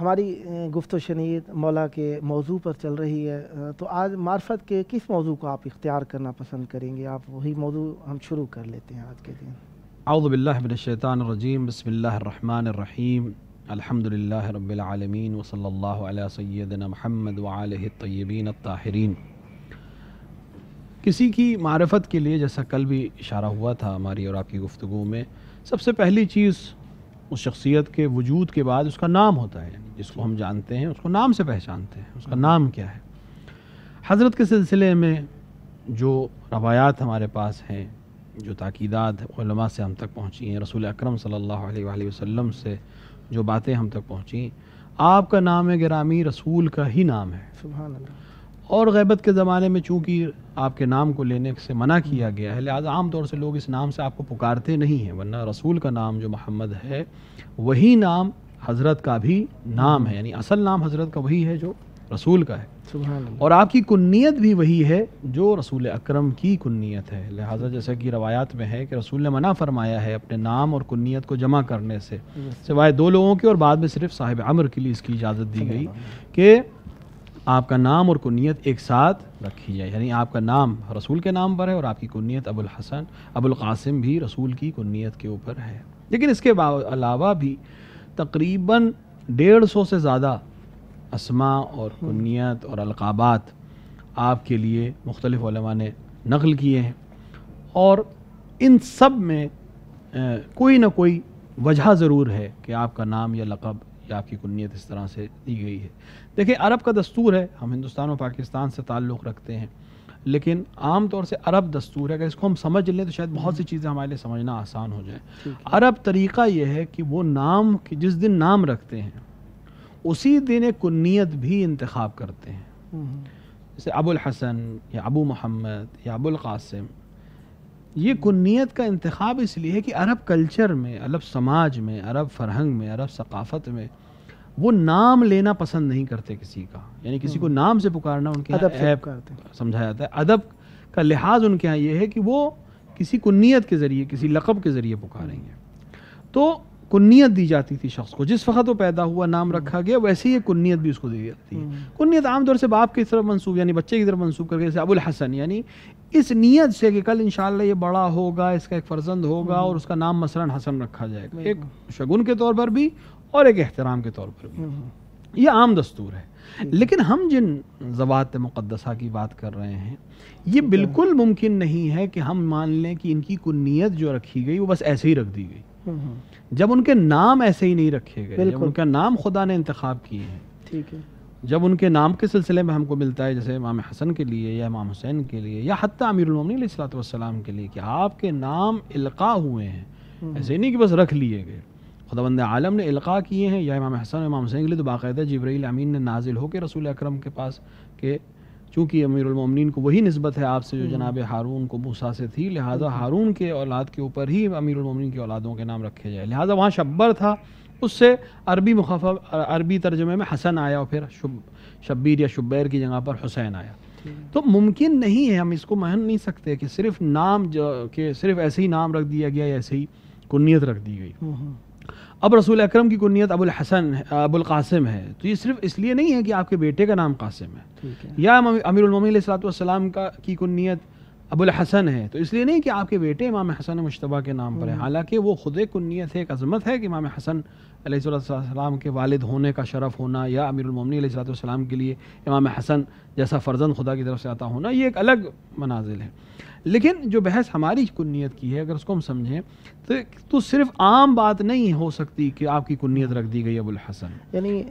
ہماری گفت و شنید مولا کے موضوع پر چل رہی ہے، تو آج معرفت کے کس موضوع کو آپ اختیار کرنا پسند کریں گے؟ آپ وہی موضوع ہم شروع کر لیتے ہیں آج کے دن۔ اعوذ باللہ من الشیطان الرجیم، بسم اللہ الرحمن الرحیم، الحمد للہ رب العالمین، وصلی اللہ علی سیدنا محمد وآلہ الطیبین الطاہرین۔ کسی کی معرفت کے لیے جیسا کل بھی اشارہ ہوا تھا ہماری اور آپ کی گفتگو میں، سب سے پہلی چیز اس شخصیت کے وجود کے بعد اس کا نام ہوتا ہے، یعنی جس کو ہم جانتے ہیں اس کو نام سے پہچانتے ہیں، اس کا نام کیا ہے۔ حضرت کے سلسلے میں جو روایات ہمارے پاس ہیں، جو تاکیدات علماء سے ہم تک پہنچی ہیں، رسول اکرم صلی اللہ علیہ وآلہ وسلم سے جو باتیں ہم تک پہنچیں، آپ کا نام گرامی رسول کا ہی نام ہے۔ سبحان اللہ۔ اور غیبت کے زمانے میں چونکہ آپ کے نام کو لینے سے منع کیا گیا ہے، لہذا عام طور سے لوگ اس نام سے آپ کو پکارتے نہیں ہیں، ورنہ رسول کا نام جو محمد ہے وہی نام حضرت کا بھی نام ہے، یعنی اصل نام حضرت کا وہی ہے جو رسول کا ہے، سبحان اللہ۔ اور آپ کی کنیت بھی وہی ہے جو رسول اکرم کی کنیت ہے۔ لہذا جیسا کہ روایات میں ہے کہ رسول نے منع فرمایا ہے اپنے نام اور کنیت کو جمع کرنے سے، سوائے دو لوگوں کے، اور بعد میں صرف صاحب عمر کے لیے اس کی اجازت دی گئی کہ آپ کا نام اور کنیت ایک ساتھ رکھی جائے، یعنی آپ کا نام رسول کے نام پر ہے اور آپ کی کنیت ابو الحسن ابو القاسم بھی رسول کی کنیت کے اوپر ہے۔ لیکن اس کے علاوہ بھی تقریباً 150 سے زیادہ اسماء اور کنیت اور القابات آپ کے لیے مختلف علماء نے نقل کیے ہیں، اور ان سب میں کوئی نہ کوئی وجہ ضرور ہے کہ آپ کا نام یا لقب یا آپ کی کنیت اس طرح سے دی گئی ہے۔ دیکھیں، عرب کا دستور ہے، ہم ہندوستان اور پاکستان سے تعلق رکھتے ہیں، لیکن عام طور سے عرب دستور ہے، اگر اس کو ہم سمجھ لیں تو شاید بہت سی چیزیں ہمارے لیے سمجھنا آسان ہو جائے۔ عرب طریقہ یہ ہے کہ وہ نام جس دن نام رکھتے ہیں اسی دن ایک کنیت بھی انتخاب کرتے ہیں، جیسے ابو الحسن یا ابو محمد یا ابو القاسم۔ یہ کنیت کا انتخاب اس لیے ہے کہ عرب کلچر میں، عرب سماج میں، عرب فرہنگ میں، عرب ثقافت میں وہ نام لینا پسند نہیں کرتے کسی کا، یعنی کسی کو نام سے پکارنا ان کے ادب سے عیب پکارتے ہیں۔ سمجھا جاتا ہے۔ ادب کا لحاظ ان کے یہاں یہ ہے کہ وہ کسی کنیت کے ذریعے، کسی لقب کے ذریعے پکاریں گے۔ تو کنیت دی جاتی تھی شخص کو، جس وقت وہ پیدا ہوا نام رکھا گیا، ویسے ہی کنیت بھی اس کو دی جاتی ہے۔ کنیت عام طور سے باپ کی طرف منسوب، یعنی بچے کی طرف منسوب کر کے، جیسے ابو الحسن، یعنی اس نیت سے کہ کل انشاءاللہ یہ بڑا ہوگا، اس کا ایک فرزند ہوگا اور اس کا نام مثلاً حسن رکھا جائے گا، ایک شگن کے طور پر بھی اور ایک احترام کے طور پر بھی۔ یہ عام دستور ہے۔ لیکن ہم جن ذوات مقدسہ کی بات کر رہے ہیں، یہ بالکل ممکن نہیں ہے کہ ہم مان لیں کہ ان کی کنیت جو رکھی گئی وہ بس ایسے ہی رکھ دی گئی، جب ان کے نام ایسے ہی نہیں رکھے گئے، جب ان کا نام خدا نے انتخاب کیے ہیں۔ ٹھیک ہے۔ جب ان کے نام کے سلسلے میں ہم کو ملتا ہے، جیسے امام حسن کے لیے یا امام حسین کے لیے یا حتیٰ امیر المومنین علیہ الصلوۃ والسلام کے لیے، کہ آپ کے نام القاء ہوئے ہیں، ایسے نہیں کہ بس رکھ لیے گئے، خداوند عالم نے القاء کیے ہیں۔ یا امام حسن امام حسین کے لیے تو باقاعدہ جبرائیل امین نے نازل ہو کے رسول اکرم کے پاس، کہ چونکہ امیر المومنین کو وہی نسبت ہے آپ سے جو جناب ہارون کو موسیٰ سے تھی، لہٰذا ہارون کے اولاد کے اوپر ہی امیر المومنین کی اولادوں کے نام رکھے جائے، لہٰذا وہاں شبر تھا، اس سے عربی مخفف عربی ترجمے میں حسن آیا، اور پھر شبیر یا شبیر کی جگہ پر حسین آیا۔ تو ممکن نہیں ہے، ہم اس کو مان نہیں سکتے کہ صرف نام کہ صرف ایسے ہی نام رکھ دیا گیا، ایسے ہی کنیت رکھ دی گئی۔ اب رسول اکرم کی کنیت ابو الحسن ابو القاسم ہے، تو یہ صرف اس لیے نہیں ہے کہ آپ کے بیٹے کا نام قاسم ہے، یا امیر المومنین علیہ الصلوۃ والسلام کی کنیت ابو الحسن ہے تو اس لیے نہیں کہ آپ کے بیٹے امام حسن مجتبیٰ کے نام پر ہے، حالانکہ وہ خود ایک کنیت ہے، ایک عظمت ہے کہ امام حسن علیہ السلام کے والد ہونے کا شرف ہونا، یا امیر المومنین علیہ السلام کے لیے امام حسن جیسا فرزند خدا کی طرف سے عطا ہونا، یہ ایک الگ منازل ہے۔ لیکن جو بحث ہماری کنیت کی ہے، اگر اس کو ہم سمجھیں تو صرف عام بات نہیں ہو سکتی کہ آپ کی کنیت رکھ دی گئی ابو الحسن، یعنی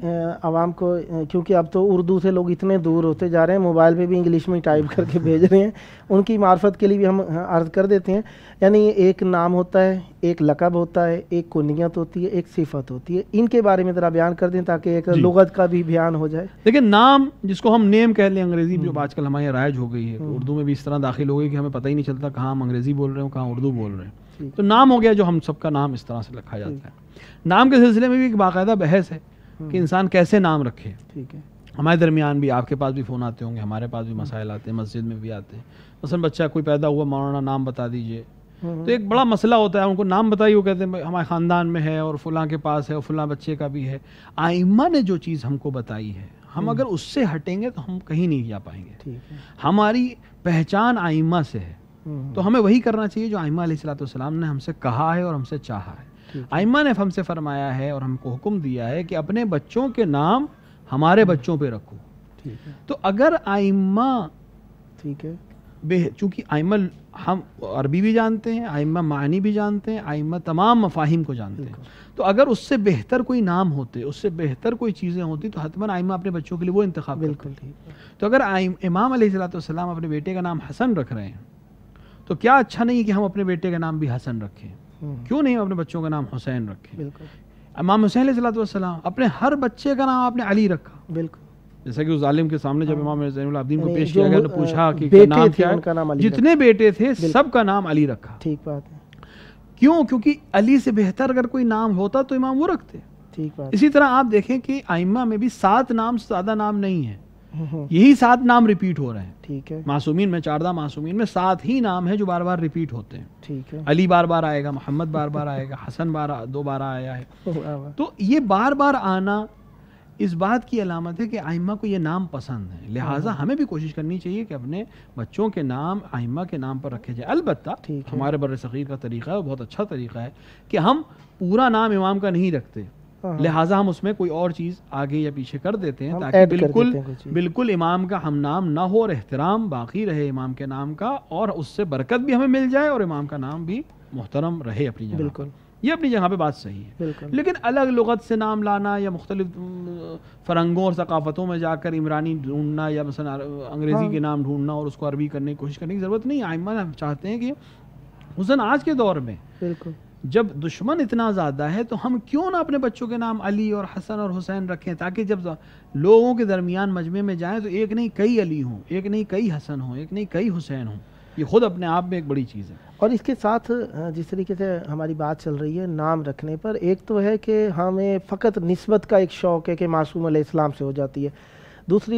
عوام کو، کیونکہ اب تو اردو سے لوگ اتنے دور ہوتے جا رہے ہیں، موبائل پہ بھی انگلش میں ٹائپ کر کے بھیج رہے ہیں، ان کی معرفت کے لیے بھی ہم عرض کر دیتے ہیں، یعنی ایک نام ہوتا ہے، ایک لقب ہوتا ہے، ایک کنیت ہوتی ہے، ایک صفت ہوتی ہے، ان کے بارے میں ذرا بیان کر دیں تاکہ ایک لغت کا بھی بیان ہو جائے۔ لیکن نام جس کو ہم نیم کہہ لیں، انگریزی جو آج کل ہمارے یہاں رائج ہو گئی ہے، اردو میں بھی اس طرح داخل ہو گئی کہ ہمیں پتہ ہی نہیں چلتا کہاں ہم انگریزی بول رہے ہیں کہاں اردو بول رہے ہیں، تو نام ہو گیا جو ہم سب کا نام اس طرح سے رکھا جاتا ہے۔ نام کے سلسلے میں بھی ایک باقاعدہ بحث ہے کہ انسان کیسے نام رکھے۔ ٹھیک ہے، ہمارے درمیان بھی، آپ کے پاس بھی فون آتے ہوں گے، ہمارے پاس بھی مسائل آتے ہیں، مسجد میں بھی آتے ہیں، مثلا بچہ کوئی پیدا ہوا، مولانا نام بتا دیجئے، تو ایک بڑا مسئلہ ہوتا ہے، ان کو نام بتائیے، وہ کہتے ہیں ہمارے خاندان میں ہے اور فلاں کے پاس ہے اور فلاں بچے کا بھی ہے۔ ائمہ نے جو چیز ہم کو بتائی ہے، ہم اگر اس سے ہٹیں گے تو ہم کہیں نہیں جا پائیں گے۔ ہماری پہچان ائمہ سے ہے، تو ہمیں وہی کرنا چاہیے جو ائمہ علیہ السلام نے ہم سے کہا ہے اور ہم سے چاہا ہے۔ ائمہ نے ہم سے فرمایا ہے اور ہم کو حکم دیا ہے کہ اپنے بچوں کے نام ہمارے بچوں پہ رکھو۔ تو اگر ائمہ، ٹھیک ہے، چونکہ ائمہ ہم عربی بھی جانتے ہیں، ائمہ معنی بھی جانتے ہیں، ائمہ تمام مفاہیم کو جانتے ہیں، تو اگر اس سے بہتر کوئی نام ہوتے، اس سے بہتر کوئی چیزیں ہوتی تو حتماً ائمہ اپنے بچوں کے لیے وہ انتخاب کرتے۔ بالکل ٹھیک ہے۔ تو اگر امام علیہ السلام اپنے بیٹے کا نام حسن رکھ رہے ہیں تو کیا اچھا نہیں کہ ہم اپنے بیٹے کا نام بھی حسن رکھیں؟ کیوں نہیں اپنے بچوں کا نام حسین رکھیں؟ بالکل۔ امام حسین علیہ السلام اپنے ہر بچے کا نام آپ نے علی رکھا، بالکل، جیسا کہ اس ظالم کے سامنے جب امام زین العابدین کو پیش جو کیا گیا تو پوچھا کہ بیٹے نام تھے کیا ان کا نام ہے، علی جتنے بیٹے تھے سب کا نام علی رکھا۔ ٹھیک بات ہے، کیوں؟ کیونکہ علی سے بہتر اگر کوئی نام ہوتا تو امام وہ رکھتے۔ ٹھیک بات۔ اسی طرح آپ دیکھیں کہ ائمہ میں بھی 7 نام سے زیادہ نام نہیں ہیں، یہی 7 نام ریپیٹ ہو رہے ہیں۔ ٹھیک ہے، معصومین میں 14 معصومین میں 7 ہی نام ہیں جو بار بار ریپیٹ ہوتے ہیں۔ ٹھیک ہے، علی بار بار آئے گا، محمد بار بار آئے گا، حسن 2 بار آیا ہے۔ تو یہ بار بار آنا اس بات کی علامت ہے کہ ائمہ کو یہ نام پسند ہے، لہٰذا ہمیں بھی کوشش کرنی چاہیے کہ اپنے بچوں کے نام ائمہ کے نام پر رکھے جائے۔ البتہ ہمارے بر صغیر کا طریقہ ہے، وہ بہت اچھا طریقہ ہے کہ ہم پورا نام امام کا نہیں رکھتے، لہٰذا ہم اس میں کوئی اور چیز آگے یا پیچھے کر دیتے ہیں تاکہ بالکل امام کا ہم نام نہ ہو اور احترام باقی رہے امام کے نام کا، اور اس سے برکت بھی ہمیں مل جائے اور امام کا نام بھی محترم رہے اپنی جگہ۔ بالکل، یہ اپنی جگہ پہ بات صحیح ہے، لیکن الگ لغت سے نام لانا یا مختلف فرنگوں اور ثقافتوں میں جا کر عمرانی ڈھونڈنا یا مثلا انگریزی کے نام ڈھونڈنا اور اس کو عربی کرنے کی کوشش کرنے کی ضرورت نہیں۔ ائمہ چاہتے ہیں کہ حسن آج کے دور میں جب دشمن اتنا زیادہ ہے تو ہم کیوں نہ اپنے بچوں کے نام علی اور حسن اور حسین رکھیں، تاکہ جب لوگوں کے درمیان مجمع میں جائیں تو ایک نہیں کئی علی ہوں، ایک نہیں کئی حسن ہوں، ایک نہیں کئی حسین ہوں۔ یہ خود اپنے آپ میں ایک بڑی چیز ہے۔ اور اس کے ساتھ جس طریقے سے ہماری بات چل رہی ہے نام رکھنے پر، ایک تو ہے کہ ہمیں فقط نسبت کا ایک شوق ہے کہ معصوم علیہ السلام سے ہو جاتی ہے، دوسری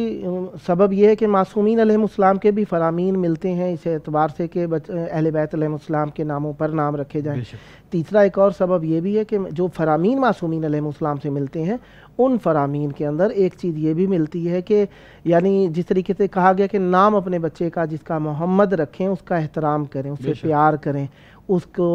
سبب یہ ہے کہ معصومین علیہ السلام کے بھی فرامین ملتے ہیں اس اعتبار سے کہ اہل بیت علیہ السلام کے ناموں پر نام رکھے جائیں۔ تیسرا ایک اور سبب یہ بھی ہے کہ جو فرامین معصومین علیہ السلام سے ملتے ہیں ان فرامین کے اندر ایک چیز یہ بھی ملتی ہے کہ یعنی جس طریقے سے کہا گیا کہ نام اپنے بچے کا جس کا محمد رکھیں اس کا احترام کریں، اس سے پیار کریں، اس کو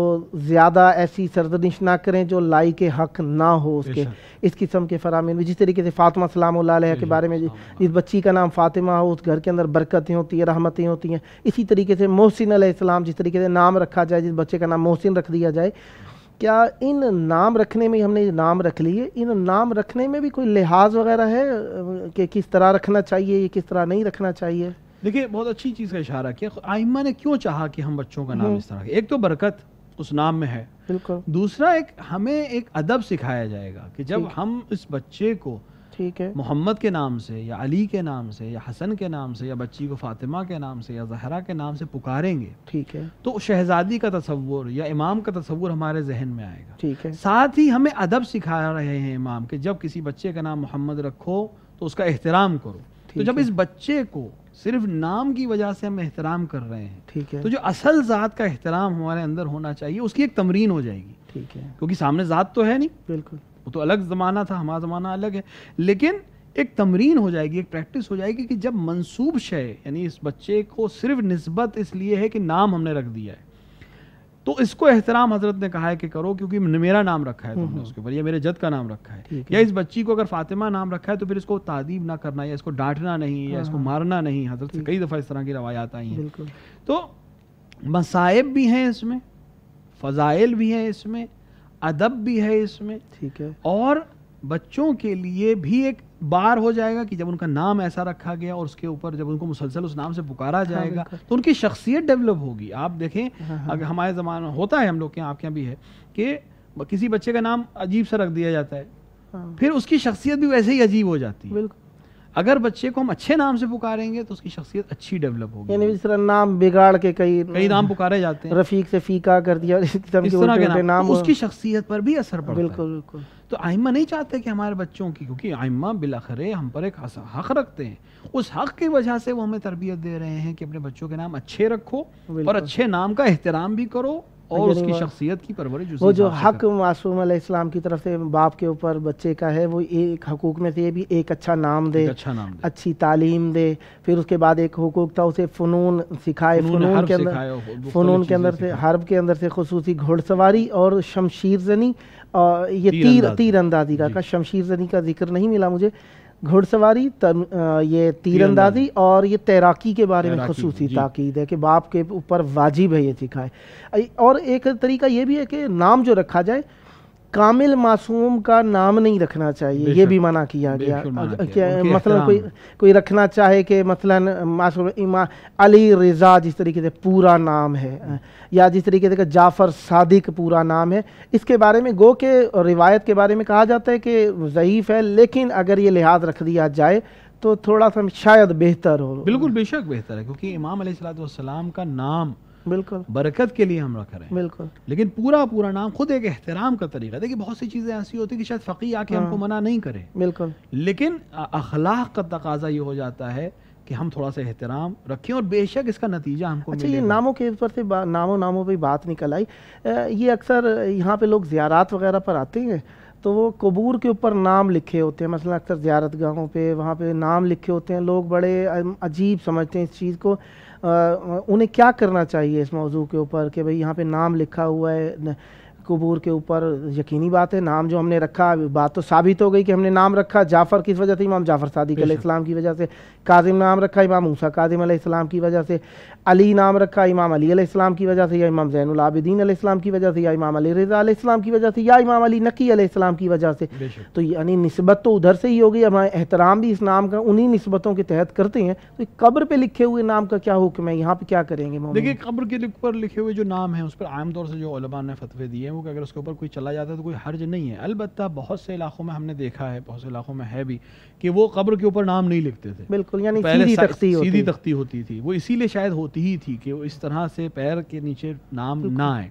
زیادہ ایسی سرزنش نہ کریں جو لائی کے حق نہ ہو اس کے، اس قسم کے فرامین بھی۔ جس طریقے سے فاطمہ سلام اللہ علیہ کے بارے میں جس بچی کا نام فاطمہ ہو اس گھر کے اندر برکتیں ہوتی ہیں، رحمتیں ہوتی ہیں، اسی طریقے سے محسن علیہ السلام جس طریقے سے نام رکھا جائے، جس بچے کا نام محسن رکھ دیا جائے۔ کیا ان نام رکھنے میں ہم نے نام رکھ لیے، ان نام رکھنے میں بھی کوئی لحاظ وغیرہ ہے کہ کس طرح رکھنا چاہیے یا کس طرح نہیں رکھنا چاہیے؟ دیکھیے بہت اچھی چیز کا اشارہ کیا، ائمہ نے کیوں چاہا کہ ہم بچوں کا نام اس طرح، ایک تو برکت اس نام میں ہے، بالکل، دوسرا ہمیں ایک ادب سکھایا جائے گا کہ جب ہم اس بچے کو ٹھیک ہے محمد کے نام سے یا علی کے نام سے یا حسن کے نام سے یا بچی کو فاطمہ کے نام سے یا زہرا کے نام سے پکاریں گے، ٹھیک ہے، تو شہزادی کا تصور یا امام کا تصور ہمارے ذہن میں آئے گا۔ ٹھیک ہے، ساتھ ہی ہمیں ادب سکھا رہے ہیں امام کہ جب کسی بچے کا نام محمد رکھو تو اس کا احترام کرو۔ تو جب اس بچے کو صرف نام کی وجہ سے ہم احترام کر رہے ہیں، ٹھیک ہے، تو جو اصل ذات کا احترام ہمارے اندر ہونا چاہیے اس کی ایک تمرین ہو جائے گی، ٹھیک ہے، کیونکہ سامنے ذات تو ہے نہیں، بالکل، وہ تو الگ زمانہ تھا، ہمارا زمانہ الگ ہے، لیکن ایک تمرین ہو جائے گی، ایک پریکٹس ہو جائے گی کہ جب منسوب شے یعنی اس بچے کو صرف نسبت اس لیے ہے کہ نام ہم نے رکھ دیا ہے تو اس کو احترام حضرت نے کہا ہے کہ کرو، کیونکہ میرا نام رکھا ہے تم نے اس کے اوپر، یا میرے جد کا نام رکھا ہے، یا اس بچی کو اگر فاطمہ نام رکھا ہے تو پھر اس کو تعدیب نہ کرنا یا اس کو ڈانٹنا نہیں یا اس کو مارنا نہیں۔ حضرت سے کئی دفعہ اس طرح کی روایات آئی ہیں۔ تو مصائب بھی ہیں اس میں، فضائل بھی ہیں اس میں، ادب بھی ہے اس میں، ٹھیک ہے، اور بچوں کے لیے بھی ایک بار ہو جائے گا کہ جب ان کا نام ایسا رکھا گیا اور اس کے اوپر جب ان کو مسلسل اس نام سے پکارا جائے گا تو ان کی شخصیت ڈیولپ ہوگی۔ آپ دیکھیں اگر ہمارے زمانے ہوتا ہے، ہم لوگ کے یہاں، آپ کے یہاں بھی ہے کہ کسی بچے کا نام عجیب سا رکھ دیا جاتا ہے، پھر اس کی شخصیت بھی ویسے ہی عجیب ہو جاتی ہے۔ اگر بچے کو ہم اچھے نام سے پکاریں گے تو اس کی شخصیت اچھی ڈیولپ ہوگی، یعنی اس طرح نام بگاڑ کے کئی نام پکارے جاتے ہیں، رفیق سے فیقہ کر دیا، اس طرح کے نام، اس کی شخصیت پر بھی اثر پڑتا ہے۔ بالکل بالکل۔ تو ائمہ نہیں چاہتے کہ ہمارے بچوں کی، کیونکہ ائمہ بالآخر ہم پر ایک حق رکھتے ہیں، اس حق کی وجہ سے وہ ہمیں تربیت دے رہے ہیں کہ اپنے بچوں کے نام اچھے رکھو اور اچھے نام کا احترام بھی کرو اور اس کی شخصیت کی پرورش وہ جو حق معصوم علیہ السلام کی طرف سے باپ کے اوپر بچے کا ہے، وہ ایک حقوق میں سے یہ بھی ایک اچھا نام دے، اچھی تعلیم دے، پھر اس کے بعد ایک حقوق تھا اسے فنون سکھائے، فنون کے اندر سے حرب کے اندر سے خصوصی گھوڑ سواری اور شمشیر زنی، اور یہ تیر اندازی کا شمشیر زنی کا ذکر نہیں ملا مجھے، گھوڑ سواری، یہ تیر اندازی اور یہ تیراکی کے بارے میں خصوصی تاکید ہے کہ باپ کے اوپر واجب ہے یہ سکھائے۔ اور ایک طریقہ یہ بھی ہے کہ نام جو رکھا جائے کامل معصوم کا نام نہیں رکھنا چاہیے، یہ بھی منع کیا گیا۔ مثلا کوئی رکھنا چاہے کہ مثلا معصوم علی رضا جس طریقے سے پورا نام ہے، یا جس طریقے سے کہ جعفر صادق پورا نام ہے، اس کے بارے میں گو کہ روایت کے بارے میں کہا جاتا ہے کہ ضعیف ہے، لیکن اگر یہ لحاظ رکھ دیا جائے تو تھوڑا سا شاید بہتر ہو۔ بالکل بے شک بہتر ہے، کیونکہ امام علیہ السلام کا نام بالکل برکت کے لیے ہم رکھ رہے ہیں، بالکل، لیکن پورا نام خود ایک احترام کا طریقہ ہے۔ دیکھیے بہت سی چیزیں ایسی ہوتی ہیں کہ شاید فقیہ آ کے ہم کو منع نہیں کرے، بالکل، لیکن اخلاق کا تقاضا یہ ہو جاتا ہے کہ ہم تھوڑا سا احترام رکھیں، اور بے شک اس کا نتیجہ ہم کو اچھا یہ ناموں کے اوپر سے ناموں پہ بات نکل آئی، یہ اکثر یہاں پہ لوگ زیارات وغیرہ پر آتے ہیں تو وہ قبور کے اوپر نام لکھے ہوتے ہیں، مثلا اکثر زیارت گاہوں پہ وہاں پہ نام لکھے ہوتے ہیں، لوگ بڑے عجیب سمجھتے ہیں اس چیز کو، انہیں کیا کرنا چاہیے اس موضوع کے اوپر کہ بھئی یہاں پہ نام لکھا ہوا ہے قبور کے اوپر؟ یقینی بات ہے نام جو ہم نے رکھا، بات تو ثابت ہو گئی کہ ہم نے نام رکھا جعفر کس وجہ سے، امام جعفر صادق علیہ السلام کی وجہ سے، کاظم نام رکھا امام موسیٰ کاظم علیہ السلام کی وجہ سے، علی نام رکھا امام علی علیہ السلام کی وجہ سے، یا امام زین العابدین علیہ السلام کی وجہ سے، یا امام علی رضا علیہ السلام کی وجہ سے، یا امام علی نقی علیہ السلام کی وجہ سے، تو یعنی نسبت تو ادھر سے ہی ہوگی، ہمارا احترام بھی اس نام کا انہی نسبتوں کے تحت کرتے ہیں، تو قبر پہ لکھے ہوئے نام کا کیا حکم ہے؟ یہاں پہ کیا کریں گے؟ دیکھیے قبر کے اوپر لکھے ہوئے جو نام ہیں اس پر عام طور سے جو علماء نے فتوے دیے ہیں وہ کہ اگر اس کے اوپر کوئی چلا جاتا ہے تو کوئی حرج نہیں ہے، البتہ بہت سے علاقوں میں ہم نے دیکھا ہے، بہت سے علاقوں میں ہے بھی کہ وہ قبر کے اوپر نام نہیں لکھتے تھے، بالکل، یعنی سیدھی تختی ہوتی تھی، وہ اسی لیے شاید ہوتی ہی تھی کہ وہ اس طرح سے پیر کے نیچے نام نہ آئے،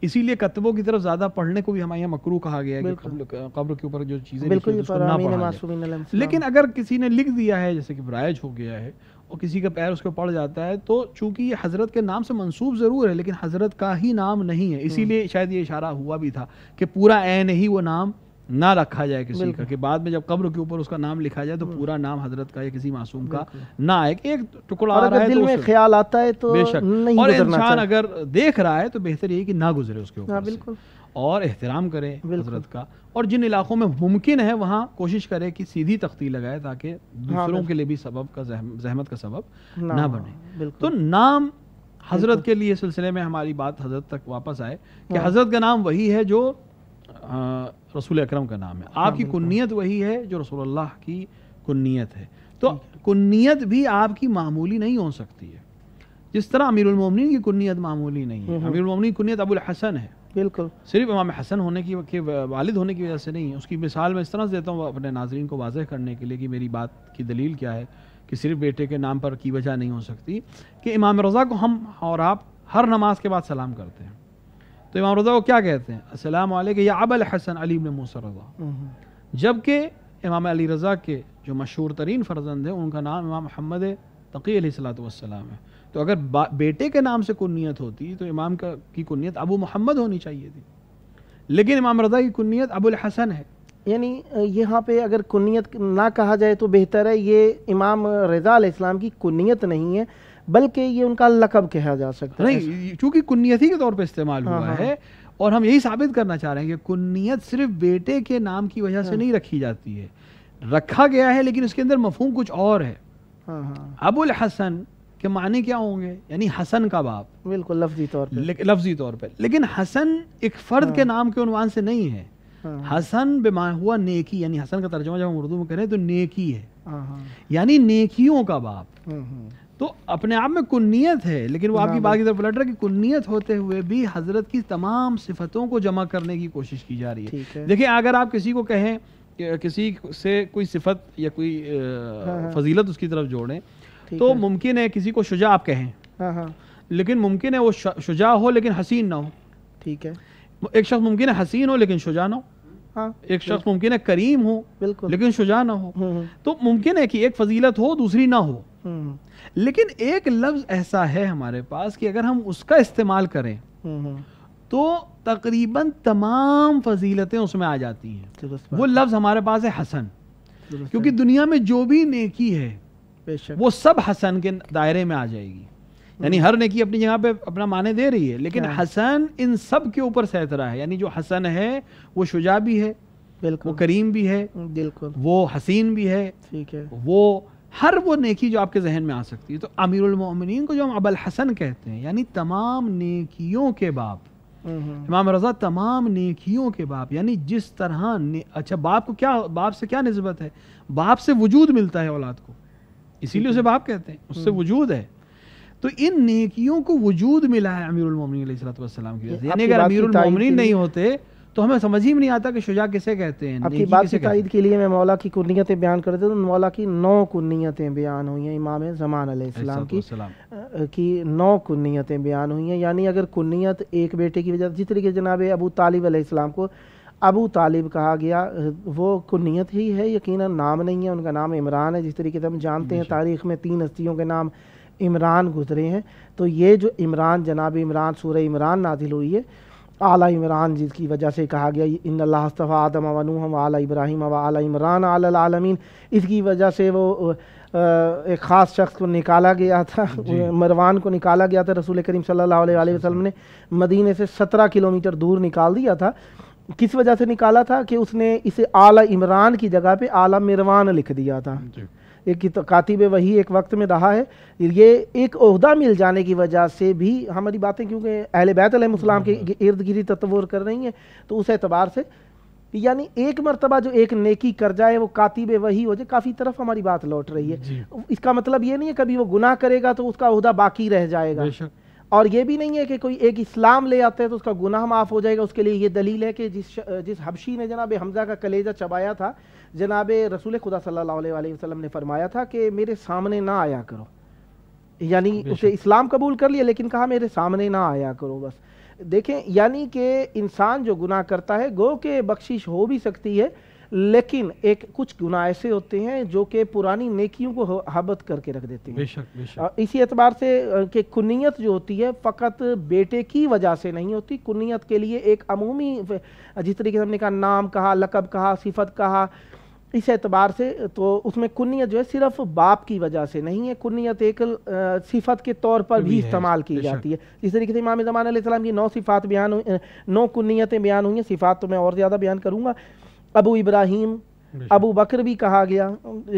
اسی لیے کتبوں کی طرف زیادہ پڑھنے کو بھی ہمارے یہاں مکروہ کہا گیا ہے کہ قبر کے اوپر جو چیزیں نہ پڑھا جائے۔ لیکن اگر کسی نے لکھ دیا ہے جیسے کہ رائج ہو گیا ہے اور کسی کا پیر اس کو پڑ جاتا ہے تو چونکہ یہ حضرت کے نام سے منسوب ضرور ہے لیکن حضرت کا ہی نام نہیں ہے، اسی لیے شاید یہ اشارہ ہوا بھی تھا کہ پورا عین ہی وہ نام نہ رکھا جائے کسی کا، کہ بعد میں جب قبر کے اوپر اس کا نام لکھا جائے تو پورا نام حضرت کا یا کسی معصوم کا نہ آئے، ایک ٹکڑا آ رہا ہے دل میں خیال آتا ہے تو بے شک، اور انسان اگر دیکھ رہا ہے تو بہتر یہ کہ نہ گزرے اس کے اوپر سے اور احترام کرے حضرت کا، اور جن علاقوں میں ممکن ہے وہاں کوشش کرے کہ سیدھی تختی لگائے تاکہ دوسروں کے لیے بھی سبب کا زحمت کا سبب نہ بنے۔ تو نام حضرت کے لیے سلسلے میں ہماری بات حضرت تک واپس آئے کہ حضرت کا نام وہی ہے جو رسول اکرم کا نام ہے، آپ کی کنیت وہی ہے جو رسول اللہ کی کنیت ہے، تو کنیت بھی آپ کی معمولی نہیں ہو سکتی ہے، جس طرح امیر المومنین کی کنیت معمولی نہیں ہے، امیر المومنین کی کنیت ابو الحسن ہے، بالکل، صرف امام حسن ہونے کی والد ہونے کی وجہ سے نہیں ہے۔ اس کی مثال میں اس طرح سے دیتا ہوں اپنے ناظرین کو واضح کرنے کے لیے کہ میری بات کی دلیل کیا ہے کہ صرف بیٹے کے نام پر کی وجہ نہیں ہو سکتی، کہ امام رضا کو ہم اور آپ ہر نماز کے بعد سلام کرتے ہیں تو امام رضا کو کیا کہتے ہیں؟ السلام علیکم یا ابا الحسن علی بن موسیٰ رضا، جبکہ امام علی رضا کے جو مشہور ترین فرزند ہیں ان کا نام امام محمد تقی علیہ السلام ہے، تو اگر بیٹے کے نام سے کنیت ہوتی تو امام کی کنیت ابو محمد ہونی چاہیے تھی، لیکن امام رضا کی کنیت ابو الحسن ہے، یعنی یہاں پہ اگر کنیت نہ کہا جائے تو بہتر ہے، یہ امام رضا علیہ السلام کی کنیت نہیں ہے بلکہ یہ ان کا لقب کہا جا سکتا ہے، نہیں چونکہ کنیت ہی کے طور پہ استعمال ہوا ہے، اور ہم یہی ثابت کرنا چاہ رہے ہیں کہ کنیت صرف بیٹے کے نام کی وجہ سے نہیں رکھی جاتی ہے، رکھا گیا ہے لیکن اس کے اندر مفہوم کچھ اور ہے۔ ابو الحسن کے معنی کیا ہوں گے؟ یعنی حسن کا باپ، بالکل لفظی طور پہ، لیکن حسن ایک فرد کے نام کے عنوان سے نہیں ہے، حسن بما ہوا نیکی، یعنی حسن کا ترجمہ جب ہم اردو میں کریں تو نیکی ہے، یعنی نیکیوں کا باپ، تو اپنے آپ میں کنیت ہے، لیکن وہ آپ کی بات کی طرف پلٹ رہا ہے کہ کنیت ہوتے ہوئے بھی حضرت کی تمام صفتوں کو جمع کرنے کی کوشش کی جا رہی ہے۔ دیکھیں اگر آپ کسی کو کہیں کسی سے کوئی صفت یا کوئی فضیلت اس کی طرف جوڑیں تو ممکن ہے کسی کو شجاع آپ کہیں، لیکن ممکن ہے وہ شجاع ہو لیکن حسین نہ ہو، ٹھیک ہے، ایک شخص ممکن ہے حسین ہو لیکن شجاع نہ ہو، ایک شخص ممکن ہے کریم ہو لیکن شجاع نہ ہو، تو ممکن ہے کہ ایک فضیلت ہو دوسری نہ ہو، لیکن ایک لفظ ایسا ہے ہمارے پاس کہ اگر ہم اس کا استعمال کریں تو تقریباً تمام فضیلتیں اس میں آ جاتی ہیں. وہ لفظ ہمارے پاس ہے حسن، کیونکہ دنیا میں جو بھی نیکی ہے وہ سب حسن کے دائرے میں آ جائے گی. یعنی ہر نیکی اپنی جگہ پہ اپنا معنی دے رہی ہے، لیکن حسن ان سب کے اوپر سیطرہ ہے. یعنی جو حسن ہے وہ شجاع بھی ہے، وہ کریم بھی ہے، بالکل وہ حسین بھی ہے، ٹھیک ہے، وہ ہر وہ نیکی جو آپ کے ذہن میں آ سکتی ہے. تو امیر المومنین کو جو ہم ابو الحسن کہتے ہیں، یعنی تمام نیکیوں کے باپ. امام رضا تمام نیکیوں کے باپ، یعنی جس طرح اچھا باپ کو کیا، باپ سے کیا نسبت ہے؟ باپ سے وجود ملتا ہے اولاد کو، اسی لیے اسے باپ کہتے ہیں، اس سے وجود ہے. تو ان نیکیوں کو وجود ملا ہے امیر المومنین علیہ الصلوۃ والسلام کی وجہ سے. یعنی اگر امیر المومنین نہیں ہوتے تو ہمیں سمجھ ہی نہیں آتا کہ شجاع کسے کہتے ہیں. آپ کی بات کی تائید کے لیے میں مولا کی کنیتیں بیان کر دیتا ہوں. مولا کی 9 کنیتیں بیان ہوئی ہیں امام زمان علیہ السلام کی 9 کنیتیں بیان ہوئی ہیں. یعنی اگر کنیت ایک بیٹے کی وجہ سے، جس طریقے جناب ابو طالب علیہ السلام کو ابو طالب کہا گیا، وہ کنیت ہی ہے، یقیناً نام نہیں ہے. ان کا نام عمران ہے. جس طریقے سے ہم جانتے ہیں تاریخ میں 3 ہستیوں کے نام عمران گزرے ہیں. تو یہ جو عمران، جناب عمران، سورہ عمران نازل ہوئی ہے، اعلیٰ عمران، جس کی وجہ سے کہا گیا ان اللہ اصطفیٰ آدم و نوح و آل ابراہیم و آل عمران علی العالمین. اس کی وجہ سے وہ ایک خاص شخص کو نکالا گیا تھا، مروان کو نکالا گیا تھا. رسول کریم صلی اللہ علیہ وسلم نے مدینے سے 17 کلومیٹر دور نکال دیا تھا. کس وجہ سے نکالا تھا؟ کہ اس نے اسے اعلیٰ عمران کی جگہ پہ اعلیٰ مروان لکھ دیا تھا. ایک کاتب وحی ایک وقت میں رہا ہے. یہ ایک عہدہ مل جانے کی وجہ سے بھی ہماری باتیں کیونکہ اہل بیت علیہ السلام کے ارد گرد تصور کر رہی ہیں، تو اس اعتبار سے یعنی ایک مرتبہ جو ایک نیکی کر جائے وہ کاتب وحی ہو جائے، کافی طرف ہماری بات لوٹ رہی ہے. اس کا مطلب یہ نہیں ہے کبھی وہ گناہ کرے گا تو اس کا عہدہ باقی رہ جائے گا، اور یہ بھی نہیں ہے کہ کوئی ایک اسلام لے آتا ہے تو اس کا گناہ معاف ہو جائے گا. اس کے لیے یہ دلیل ہے کہ جس حبشی نے جناب حمزہ کا کلیجہ چبایا تھا، جناب رسول خدا صلی اللہ علیہ وسلم نے فرمایا تھا کہ میرے سامنے نہ آیا کرو. یعنی اسے اسلام قبول کر لیا لیکن کہا میرے سامنے نہ آیا کرو بس. دیکھیں یعنی کہ انسان جو گناہ کرتا ہے گو کہ بخشش ہو بھی سکتی ہے، لیکن ایک کچھ گناہ ایسے ہوتے ہیں جو کہ پرانی نیکیوں کو حبت کر کے رکھ دیتے ہیں. اسی اعتبار سے کہ کنیت جو ہوتی ہے فقط بیٹے کی وجہ سے نہیں ہوتی. کنیت کے لیے ایک عمومی، جس طریقے سے ہم نے کہا نام کہا، لقب کہا، صفت کہا، اس اعتبار سے تو اس میں کنیت جو ہے صرف باپ کی وجہ سے نہیں ہے. کنیت ایک صفت کے طور پر بھی استعمال کی جاتی ہے. جس طریقے سے امام زمان علیہ السلام کی 9 صفات بیان ہوئی، 9 کنیتیں بیان ہوئی ہیں. صفات تو میں اور زیادہ بیان کروں گا. ابو ابراہیم، ابو بکر بھی کہا گیا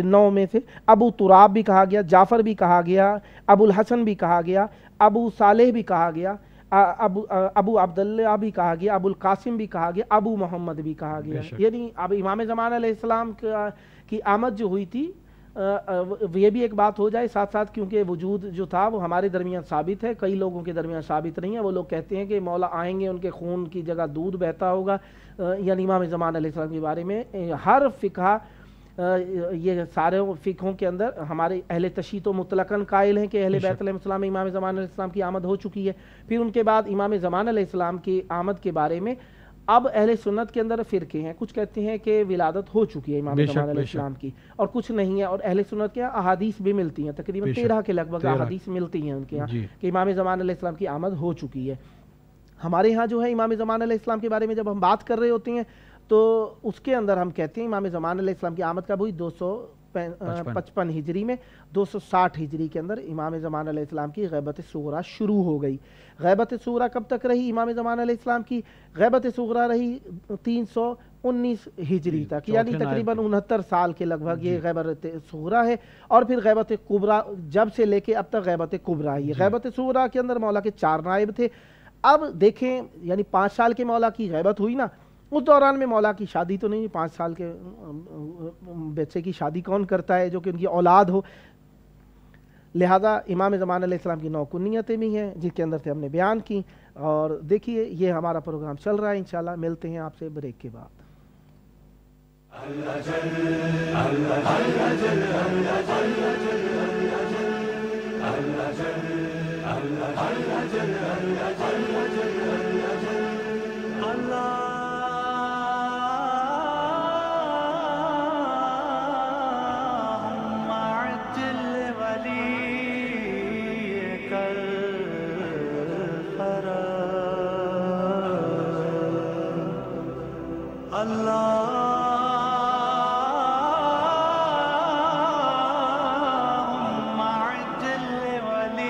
9 میں سے، ابو تراب بھی کہا گیا، جعفر بھی کہا گیا، ابو الحسن بھی کہا گیا، ابو صالح بھی کہا گیا، ابو عبداللہ بھی کہا گیا، ابو القاسم بھی کہا گیا، ابو محمد بھی کہا گیا. یعنی اب امام زمان علیہ السلام کی آمد جو ہوئی تھی، یہ بھی ایک بات ہو جائے ساتھ ساتھ، کیونکہ وجود جو تھا وہ ہمارے درمیان ثابت ہے، کئی لوگوں کے درمیان ثابت نہیں ہے. وہ لوگ کہتے ہیں کہ مولا آئیں گے ان کے خون کی جگہ دودھ بہتا ہوگا. یعنی امام زمان علیہ السلام کے بارے میں ہر فقہ، یہ سارے فقہوں کے اندر ہمارے اہل تشیع تو مطلقاً قائل ہیں کہ اہل بیت علیہ السلام میں امام زمان علیہ السلام کی آمد ہو چکی ہے. پھر ان کے بعد امام زمان علیہ السلام کی آمد کے بارے میں اب اہل سنت کے اندر فرقے ہیں. کچھ کہتے ہیں کہ ولادت ہو چکی ہے امام زمان علیہ السلام کی، اور کچھ نہیں ہے. اور اہل سنت کے احادیث بھی ملتی ہیں، تقریباً 13 کے لگ بھگ احادیث ملتی ہیں ان کے یہاں کہ امام زمان علیہ السلام کی آمد ہو چکی ہے. ہمارے ہاں جو ہے امام زمان علیہ السلام کے بارے میں جب ہم بات کر رہے ہوتے ہیں تو اس کے اندر ہم کہتے ہیں امام زمان علیہ السلام کی آمد کب ہوئی؟ 255 ہجری میں. 260 ہجری کے اندر امام زمان علیہ السلام کی غیبت صغریٰ شروع ہو گئی. غیبت صغریٰ کب تک رہی امام زمان علیہ السلام کی؟ غیبت صغریٰ رہی 319 ہجری تک، یعنی تقریباً 69 سال کے لگ بھگ یہ غیبت صغریٰ ہے. اور پھر غیبت کبریٰ جب سے لے کے اب تک غیبت کبریٰ ہے. غیبت صغریٰ کے اندر مولا کے 4 نائب تھے. اب دیکھیں یعنی 5 سال کے مولا کی غیبت ہوئی نا، اس دوران میں مولا کی شادی تو نہیں. 5 سال کے بچے کی شادی کون کرتا ہے جو کہ ان کی اولاد ہو؟ لہذا امام زمان علیہ السلام کی 9 کنیتیں بھی ہیں جس کے اندر سے ہم نے بیان کی. اور دیکھیے یہ ہمارا پروگرام چل رہا ہے، انشاءاللہ ملتے ہیں آپ سے بریک کے بعد. اللهم عجل لوليك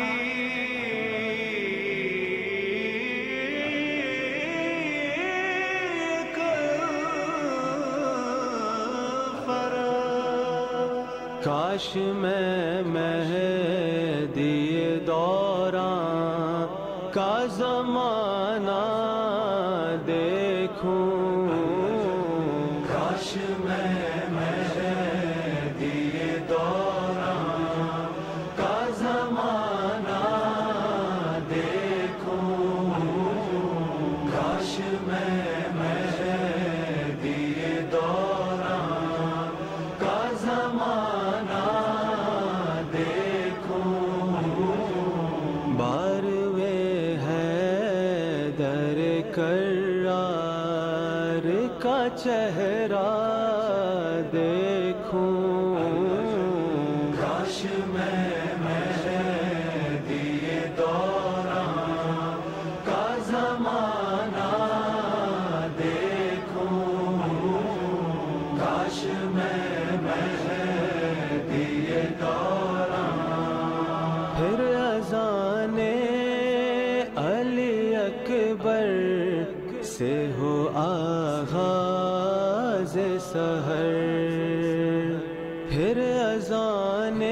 الفرج. کاش میں مہدی دوران کا زمانہ دیکھوں. کاش میں مہدی دوران کا زمانہ دیکھوں. کاش میں مہدی دوران کا زمانہ دیکھوں. باروے حیدر کرار کا چہرہ دیکھوں. کاش میں مہدی دوران کا زمانہ دیکھوں. کاش میں مہدی دوران. پھر اذان علی اکبر سے ہو آغاز سحر. پھر اذان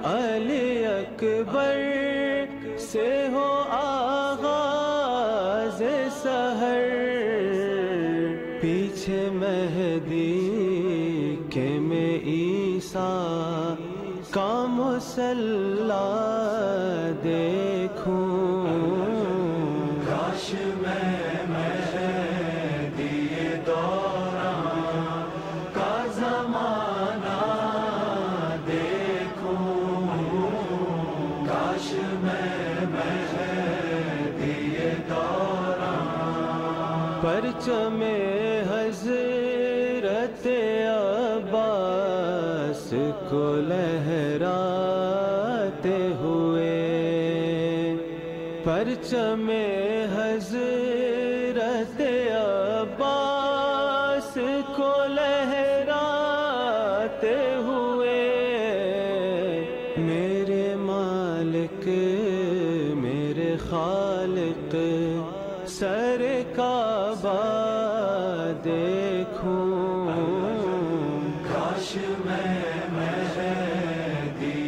علی اکبر سے ہو آغاز سحر. پیچھے مہدی کے میں عیسیٰ کا مصلی دیکھوں. کاش میں مہدی دوران کا زمانہ دیکھوں. کاش میں مہدی دوران. پرچم حضرت عباس کو لہراتے ہوئے. پرچم حضرت عباس کو لہراتے ہوئے. میرے مالک میرے خالق سر کعبہ دیکھوں. کاش میں مہدی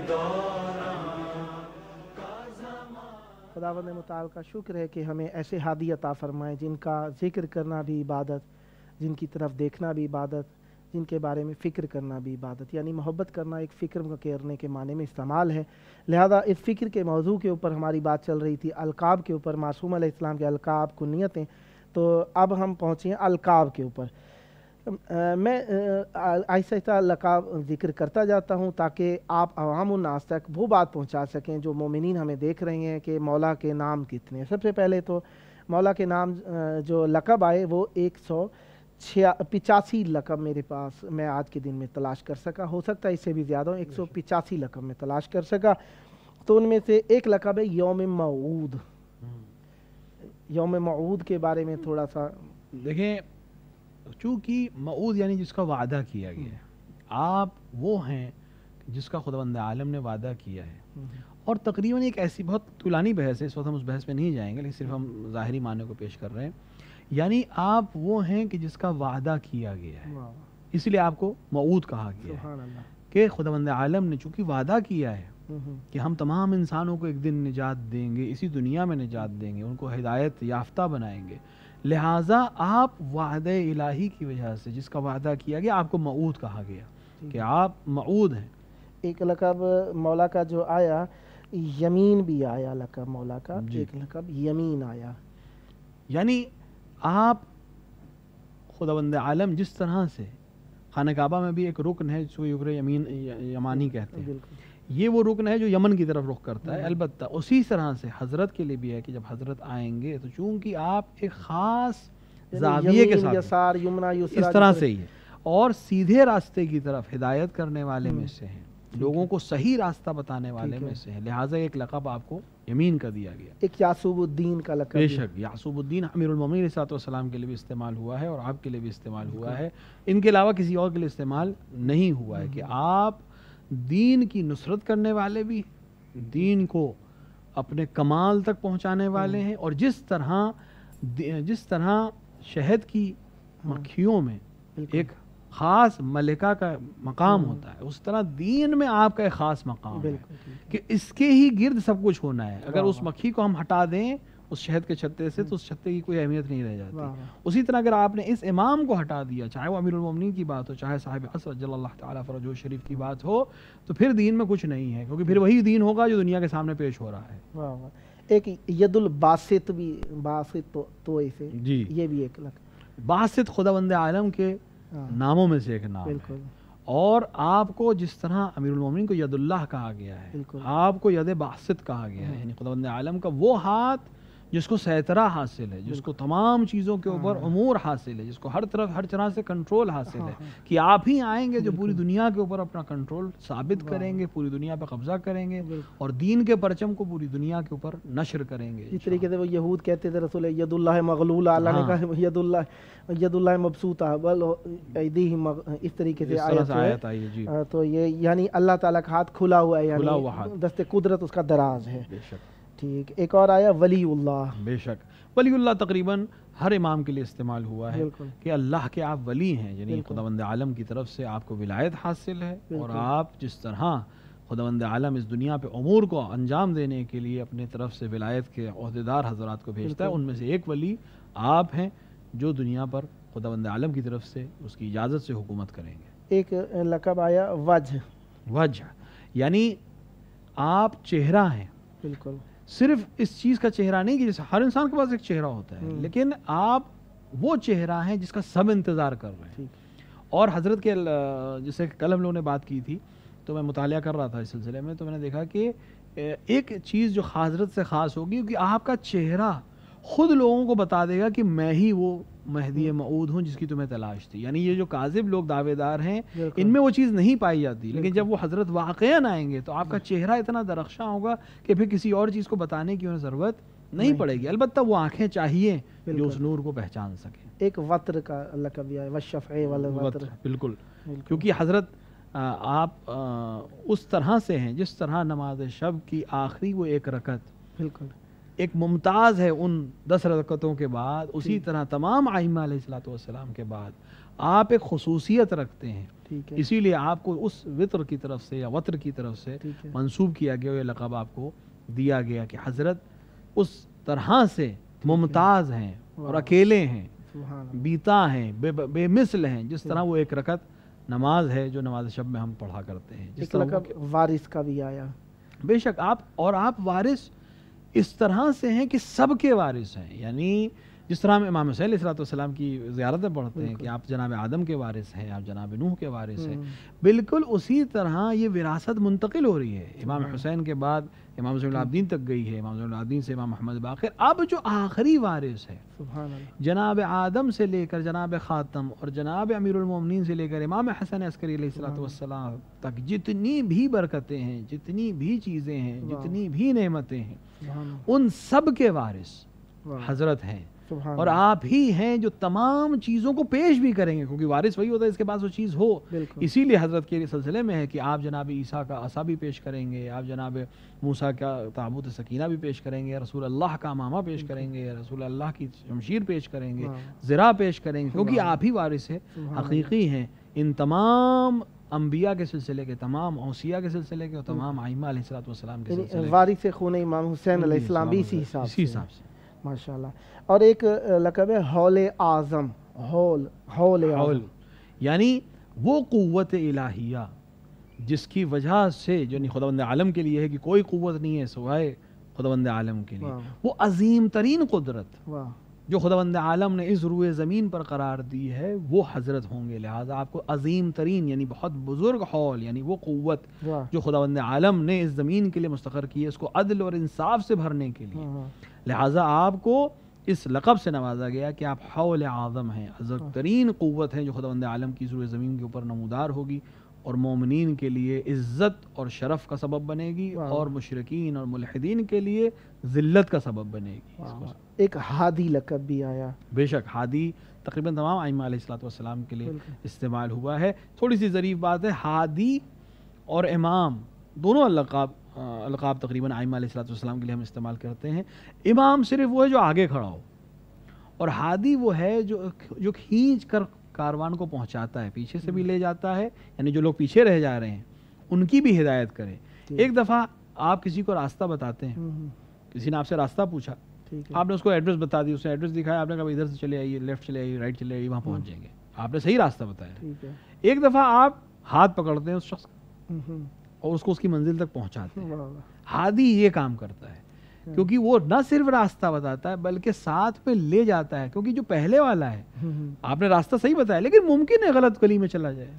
دوران کا زمانہ. خداوند متعال کا شکر ہے کہ ہمیں ایسے ہادی عطا فرمائے جن کا ذکر کرنا بھی عبادت، جن کی طرف دیکھنا بھی عبادت، جن کے بارے میں فکر کرنا بھی عبادت. یعنی محبت کرنا ایک فکر کرنے کے معنی میں استعمال ہے. لہذا اس فکر کے موضوع کے اوپر ہماری بات چل رہی تھی، القاب کے اوپر، معصوم علیہ السلام کے القاب کنیتیں. تو اب ہم پہنچے ہیں القاب کے اوپر. میں آہستہ آہستہ لقب ذکر کرتا جاتا ہوں تاکہ آپ عوام الناس تک وہ بات پہنچا سکیں جو مومنین ہمیں دیکھ رہے ہیں کہ مولا کے نام کتنے ہیں. سب سے پہلے تو مولا کے نام جو لقب آئے وہ 185 لقب میرے پاس میں آج کے دن میں تلاش کر سکا. ہو سکتا ہے اس سے بھی زیادہ ہوں، 185 لقب میں تلاش کر سکا. تو ان میں سے ایک لقب ہے یوم موعود. یوم موعود کے بارے میں تھوڑا سا دیکھیں. چونکہ موعود یعنی جس کا وعدہ کیا گیا ہے، آپ وہ ہیں جس کا خداوند عالم نے وعدہ کیا ہے. اور تقریباً ایک ایسی بہت طولانی بحث ہے، اس وقت ہم اس بحث پہ نہیں جائیں گے، لیکن صرف ہم ظاہری معنی کو پیش کر رہے ہیں. یعنی آپ وہ ہیں کہ جس کا وعدہ کیا گیا ہے، اس لیے آپ کو موعود کہا گیا ہے کہ خداوند عالم نے چونکہ وعدہ کیا ہے کہ ہم تمام انسانوں کو ایک دن نجات دیں گے، اسی دنیا میں نجات دیں گے، ان کو ہدایت یافتہ بنائیں گے. لہٰذا آپ وعدہ الہی کی وجہ سے جس کا وعدہ کیا گیا آپ کو موعود کہا گیا کہ آپ موعود ہیں. ایک لقب مولا کا جو آیا یمین بھی آیا، لقب مولا کا ایک لقب یمین آیا. یعنی آپ خداوند عالم جس طرح سے خانہ کعبہ میں بھی ایک رکن ہے جو یمانی کہتے ہیں، یہ وہ رکن ہے جو یمن کی طرف رخ کرتا ہے. البتہ اسی طرح سے حضرت کے لیے بھی ہے کہ جب حضرت آئیں گے تو چونکہ آپ ایک خاص زاویے کے ساتھ اس طرح سے ہی ہے اور سیدھے راستے کی طرف ہدایت کرنے والے میں سے ہیں. لوگوں کو صحیح راستہ بتانے والے میں سے ہیں، لہٰذا ایک لقب آپ کو یمین کا دیا گیا۔ ایک یعصوب الدین کا لقب بے شک یعصوب الدین امیر المومنین علیہ الصلوۃ والسلام کے لیے بھی استعمال ہوا ہے اور آپ کے لیے بھی استعمال ہوا ہے، ان کے علاوہ کسی اور کے لیے استعمال نہیں ہوا ہے، کہ آپ دین کی نصرت کرنے والے بھی، دین کو اپنے کمال تک پہنچانے والے ہیں، اور جس طرح شہد کی مکھیوں میں ایک خاص ملکہ کا مقام ہوتا ہے، اس طرح دین میں آپ کا ایک خاص مقام ہے کہ اس کے ہی گرد سب کچھ ہونا ہے۔ اگر اس مکھی کو ہم ہٹا دیں اس شہد کے چھتے سے تو اس چھتے کی کوئی اہمیت نہیں رہ جاتی۔ اسی طرح اگر آپ نے اس امام کو ہٹا دیا، چاہے وہ امیر المومنین کی بات ہو، چاہے صاحب عصر جل اللہ تعالیٰ فرجہ شریف کی بات ہو، تو پھر دین میں کچھ نہیں ہے، کیونکہ پھر وہی دین ہوگا جو دنیا کے سامنے پیش ہو رہا ہے۔ ایک ید الباسط بھی، باسط تو ایسے جی، یہ بھی ایک لقب، باسط خداوند عالم کے ناموں میں سے ایک نام ہے، اور آپ کو جس طرح امیر المومنین کو ید اللہ کہا گیا ہے، آپ کو ید باسط کہا گیا ہے، یعنی خداوند عالم کا وہ ہاتھ جس کو سیطرہ حاصل ہے، جس کو تمام چیزوں کے اوپر امور حاصل ہے، جس کو ہر طرح سے کنٹرول حاصل ہے، کہ آپ ہی آئیں گے جو پوری دنیا کے اوپر اپنا کنٹرول ثابت کریں گے، پوری دنیا پہ قبضہ کریں گے اور دین کے پرچم کو پوری دنیا کے اوپر نشر کریں گے۔ اس طریقے سے وہ یہود کہتے تھے رسول ید اللہ مغلولہ، اللہ نے کہا ید اللہ مبسوطہ بل ایدیہم، اس طریقے سے آیت آئی ہے۔ جی، تو یہ یعنی اللہ تعالیٰ کا ہاتھ کھلا ہوا ہے، یعنی دست قدرت اس کا دراز ہے۔ بے شک۔ ٹھیک، ایک اور آیا ولی اللہ۔ بے شک، ولی اللہ تقریباً ہر امام کے لیے استعمال ہوا ہے کہ اللہ کے آپ ولی ہیں، یعنی خداوند عالم کی طرف سے آپ کو ولایت حاصل ہے، اور آپ جس طرح خداوند عالم اس دنیا پہ امور کو انجام دینے کے لیے اپنے طرف سے ولایت کے عہدیدار حضرات کو بھیجتا ہے، ان میں سے ایک ولی آپ ہیں جو دنیا پر خداوند عالم کی طرف سے اس کی اجازت سے حکومت کریں گے۔ ایک لقب آیا وجہ۔ وجہ یعنی آپ چہرہ ہیں، بالکل، صرف اس چیز کا چہرہ نہیں کہ جیسے ہر انسان کے پاس ایک چہرہ ہوتا ہے، لیکن آپ وہ چہرہ ہیں جس کا سب انتظار کر رہے ہیں۔ اور حضرت کے جیسے کل ہم لوگوں نے بات کی تھی تو میں مطالعہ کر رہا تھا اس سلسلے میں، تو میں نے دیکھا کہ ایک چیز جو حضرت سے خاص ہوگی کہ آپ کا چہرہ خود لوگوں کو بتا دے گا کہ میں ہی وہ مہدی موعود ہوں جس کی تمہیں تلاش تھی۔ یعنی یہ جو کاذب لوگ دعوے دار ہیں ان میں وہ چیز نہیں پائی جاتی، لیکن جب وہ حضرت واقعاً آئیں گے تو آپ کا چہرہ اتنا درخشاں ہوگا کہ پھر کسی اور چیز کو بتانے کی انہیں ضرورت نہیں پڑے گی، البتہ وہ آنکھیں چاہیے جو اس نور کو پہچان سکیں۔ ایک وتر کا لقب ہے، والشفع والوتر۔ بالکل، کیونکہ حضرت آپ اس طرح سے ہیں جس طرح نماز شب کی آخری وہ ایک رکعت بالکل ایک ممتاز ہے ان 10 رکعتوں کے بعد، اسی طرح تمام ائمہ علیہ الصلوۃ والسلام کے بعد آپ ایک خصوصیت رکھتے ہیں، اسی لیے آپ کو اس وطر کی طرف سے یا وطر کی طرف سے منسوب کیا گیا، یہ لقب آپ کو دیا گیا کہ حضرت اس طرح سے ممتاز ہیں اور اکیلے ہیں، بیتا ہیں، بے مثل ہیں، جس طرح وہ ایک رکعت نماز ہے جو نماز شب میں ہم پڑھا کرتے ہیں۔ ایک لقب وارث کا بھی آیا۔ بے شک، آپ وارث اس طرح سے ہیں کہ سب کے وارث ہیں، یعنی جس طرح ہم امام حسین علیہ الصلوۃ والسلام کی زیارتیں پڑھتے ہیں کہ آپ جناب آدم کے وارث ہیں، آپ جناب نوح کے وارث ہیں، بالکل اسی طرح یہ وراثت منتقل ہو رہی ہے۔ امام حسین کے بعد امام زین العابدین تک گئی ہے، امام زین العابدین سے امام محمد باقر، اب جو آخری وارث ہے جناب آدم سے لے کر جناب خاتم اور جناب امیر المومنین سے لے کر امام حسن عسکری علیہ الصلوۃ والسلام تک جتنی بھی برکتیں ہیں، جتنی بھی چیزیں ہیں، جتنی بھی نعمتیں ہیں، ان سب کے وارث حضرت ہیں، اور آپ ہی ہیں جو تمام چیزوں کو پیش بھی کریں گے، کیونکہ وارث وہی ہوتا ہے اس کے پاس وہ چیز ہو۔ اسی لیے حضرت کے سلسلے میں ہے کہ آپ جناب عیسیٰ کا عصا بھی پیش کریں گے، آپ جناب موسیٰ کا تابوت سکینہ بھی پیش کریں گے، رسول اللہ کا امامہ پیش کریں گے، رسول اللہ کی شمشیر پیش کریں گے، زرہ پیش کریں گے، کیونکہ آپ ہی وارث ہیں، حقیقی ہیں ان تمام انبیاء کے سلسلے کے، تمام اوصیاء کے سلسلے کے اور تمام ائمہ علیہ الصلوۃ والسلام کے سلسلے کے، وارث خون امام حسین علیہ السلام بھی اسی حساب سے، ماشاءاللہ۔ اور ایک لقب ہے حول اعظم، حول یعنی وہ قوت الہیہ جس کی وجہ سے جو خداوند عالم کے لیے ہے کہ کوئی قوت نہیں ہے سوائے خداوند عالم کے لیے، وہ عظیم ترین قدرت جو خداوند عالم نے اس روئے زمین پر قرار دی ہے وہ حضرت ہوں گے، لہٰذا آپ کو عظیم ترین یعنی بہت بزرگ حول یعنی وہ قوت جو خداوند عالم نے اس زمین کے لیے مستقر کی ہے اس کو عدل اور انصاف سے بھرنے کے لیے، لہٰذا آپ کو اس لقب سے نوازا گیا کہ آپ حول اعظم ہیں، عظیم ترین قوت ہے جو خداوند عالم کی روئے زمین کے اوپر نمودار ہوگی، اور مومنین کے لیے عزت اور شرف کا سبب بنے گی، اور مشرکین اور ملحدین کے لیے ذلت کا سبب بنے گی۔ ایک ہادی لقب بھی آیا، بے شک ہادی تقریباً تمام ائمہ علیہ السلام کے لیے استعمال ہوا ہے۔ تھوڑی سی ظریف بات ہے، ہادی اور امام دونوں القاب تقریباً ائمہ علیہ السلام کے لیے ہم استعمال کرتے ہیں۔ امام صرف وہ ہے جو آگے کھڑا ہو، اور ہادی وہ ہے جو کھینچ کر کاروان کو پہنچاتا ہے، پیچھے سے بھی لے جاتا ہے، یعنی جو لوگ پیچھے رہ جا رہے ہیں ان کی بھی ہدایت کرے۔ ایک دفعہ آپ کسی کو راستہ بتاتے ہیں، کسی نے آپ سے راستہ پوچھا، آپ نے اس کو ایڈریس بتا دی، اس نے ایڈریس دکھایا، آپ نے کہا ادھر سے چلے آئیے، لیفٹ چلے آئیے، رائٹ چلے آئیے، وہاں پہنچ جائیں گے، آپ نے صحیح راستہ بتایا۔ ایک دفعہ آپ ہاتھ پکڑتے ہیں اس شخص کا اور اس کو اس کی منزل تک پہنچاتے ہیں۔ ہادی یہ کام کرتا ہے، کیونکہ وہ نہ صرف راستہ بتاتا ہے بلکہ ساتھ میں لے جاتا ہے، کیونکہ جو پہلے والا ہے آپ نے راستہ صحیح بتایا لیکن ممکن ہے غلط گلی میں چلا جائے،